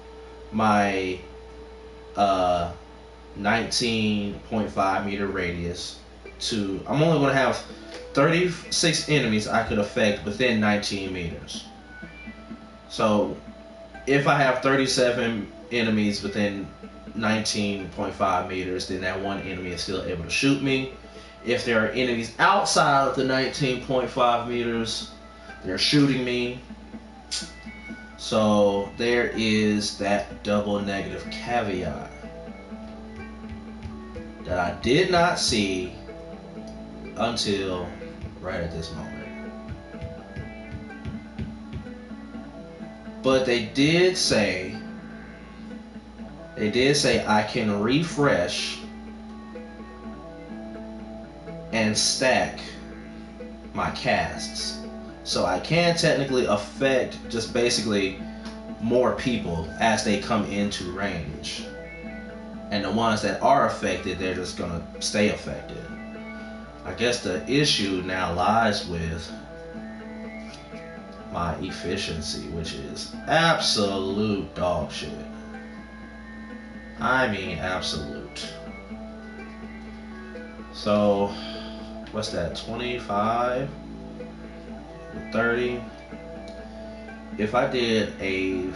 my 19.5 meter radius. I'm only gonna have 36 enemies I could affect within 19 meters. So if I have 37 enemies within 19.5 meters, then that one enemy is still able to shoot me. If there are enemies outside of the 19.5 meters, they're shooting me. So there is that double negative caveat that I did not see until right at this moment. But they did say I can refresh and stack my casts. So I can technically affect just basically more people as they come into range. And the ones that are affected, they're just gonna stay affected. I guess the issue now lies with my efficiency, which is absolute dog shit. I mean absolute. So what's that, 25, 30? If I did a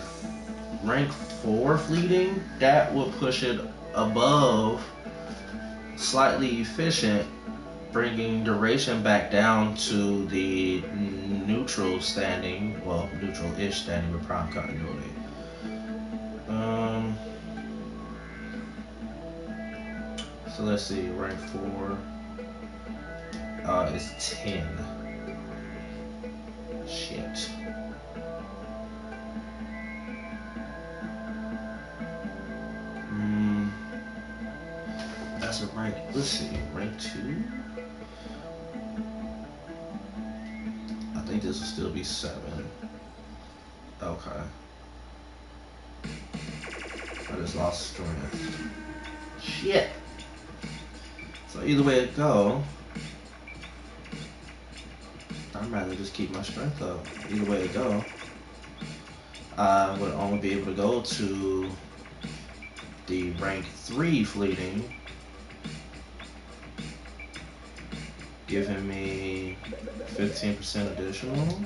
rank 4 fleeting, that would push it above slightly efficient, bringing duration back down to the neutral standing, well, neutral-ish standing with prime continuity. So let's see, rank 4 is 10. Shit. a rank, let's see, rank 2? I think this will still be 7. Okay. I just lost strength. Shit! So either way it go, I'd rather just keep my strength up. Either way it go, I would only be able to go to the rank 3 fleeting, giving me 15% additional.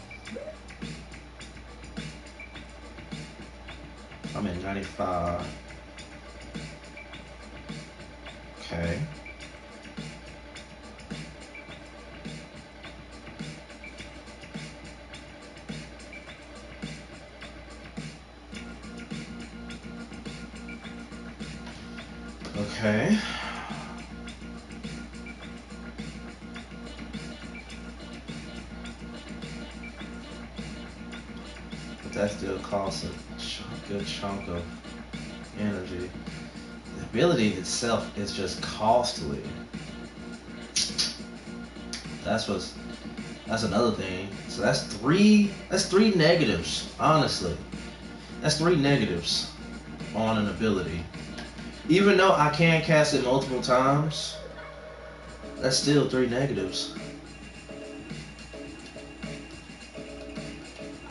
I'm at 95. Okay. Okay. But that still costs a good chunk of energy. The ability itself is just costly. That's another thing. So that's three negatives, honestly. That's 3 negatives on an ability. Even though I can cast it multiple times, that's still 3 negatives.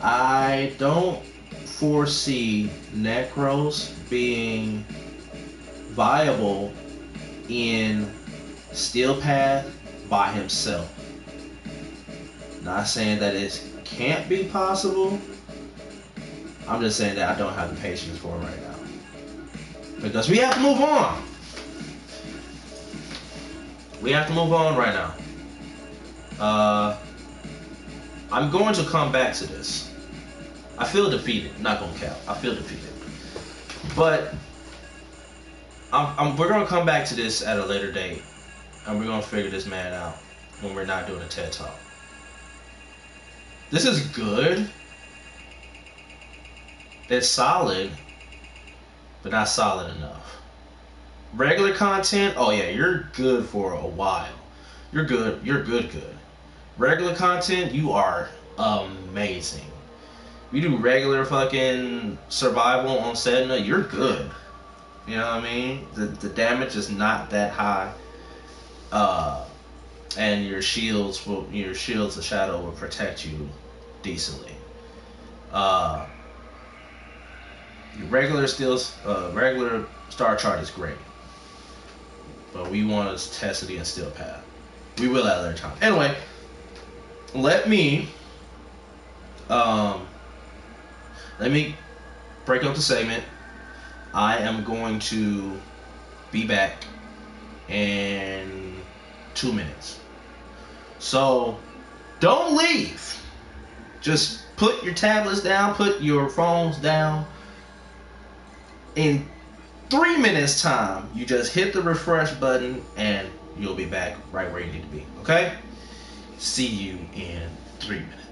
I don't foresee Necros being viable in Steel Path by himself. Not saying that it can't be possible. I'm just saying that I don't have the patience for it right now. Because we have to move on. We have to move on right now. I'm going to come back to this. I feel defeated. I'm not gonna cap. I feel defeated. But we're gonna come back to this at a later date, and we're gonna figure this man out when we're not doing a TED Talk. This is good. It's solid, but not solid enough. Regular content, oh yeah, you're good for a while. You're good. Regular content, you are amazing. You do regular fucking survival on Sedna, you're good. You know what I mean? The damage is not that high. And your shields of shadow will protect you decently. Your regular star chart is great. But we want to test it in Steel Path. We will at a later time. Anyway, let me break up the segment. I am going to be back in 2 minutes. So don't leave. Just put your tablets down, put your phones down. In 3 minutes time, you just hit the refresh button and you'll be back right where you need to be. Okay? See you in 3 minutes.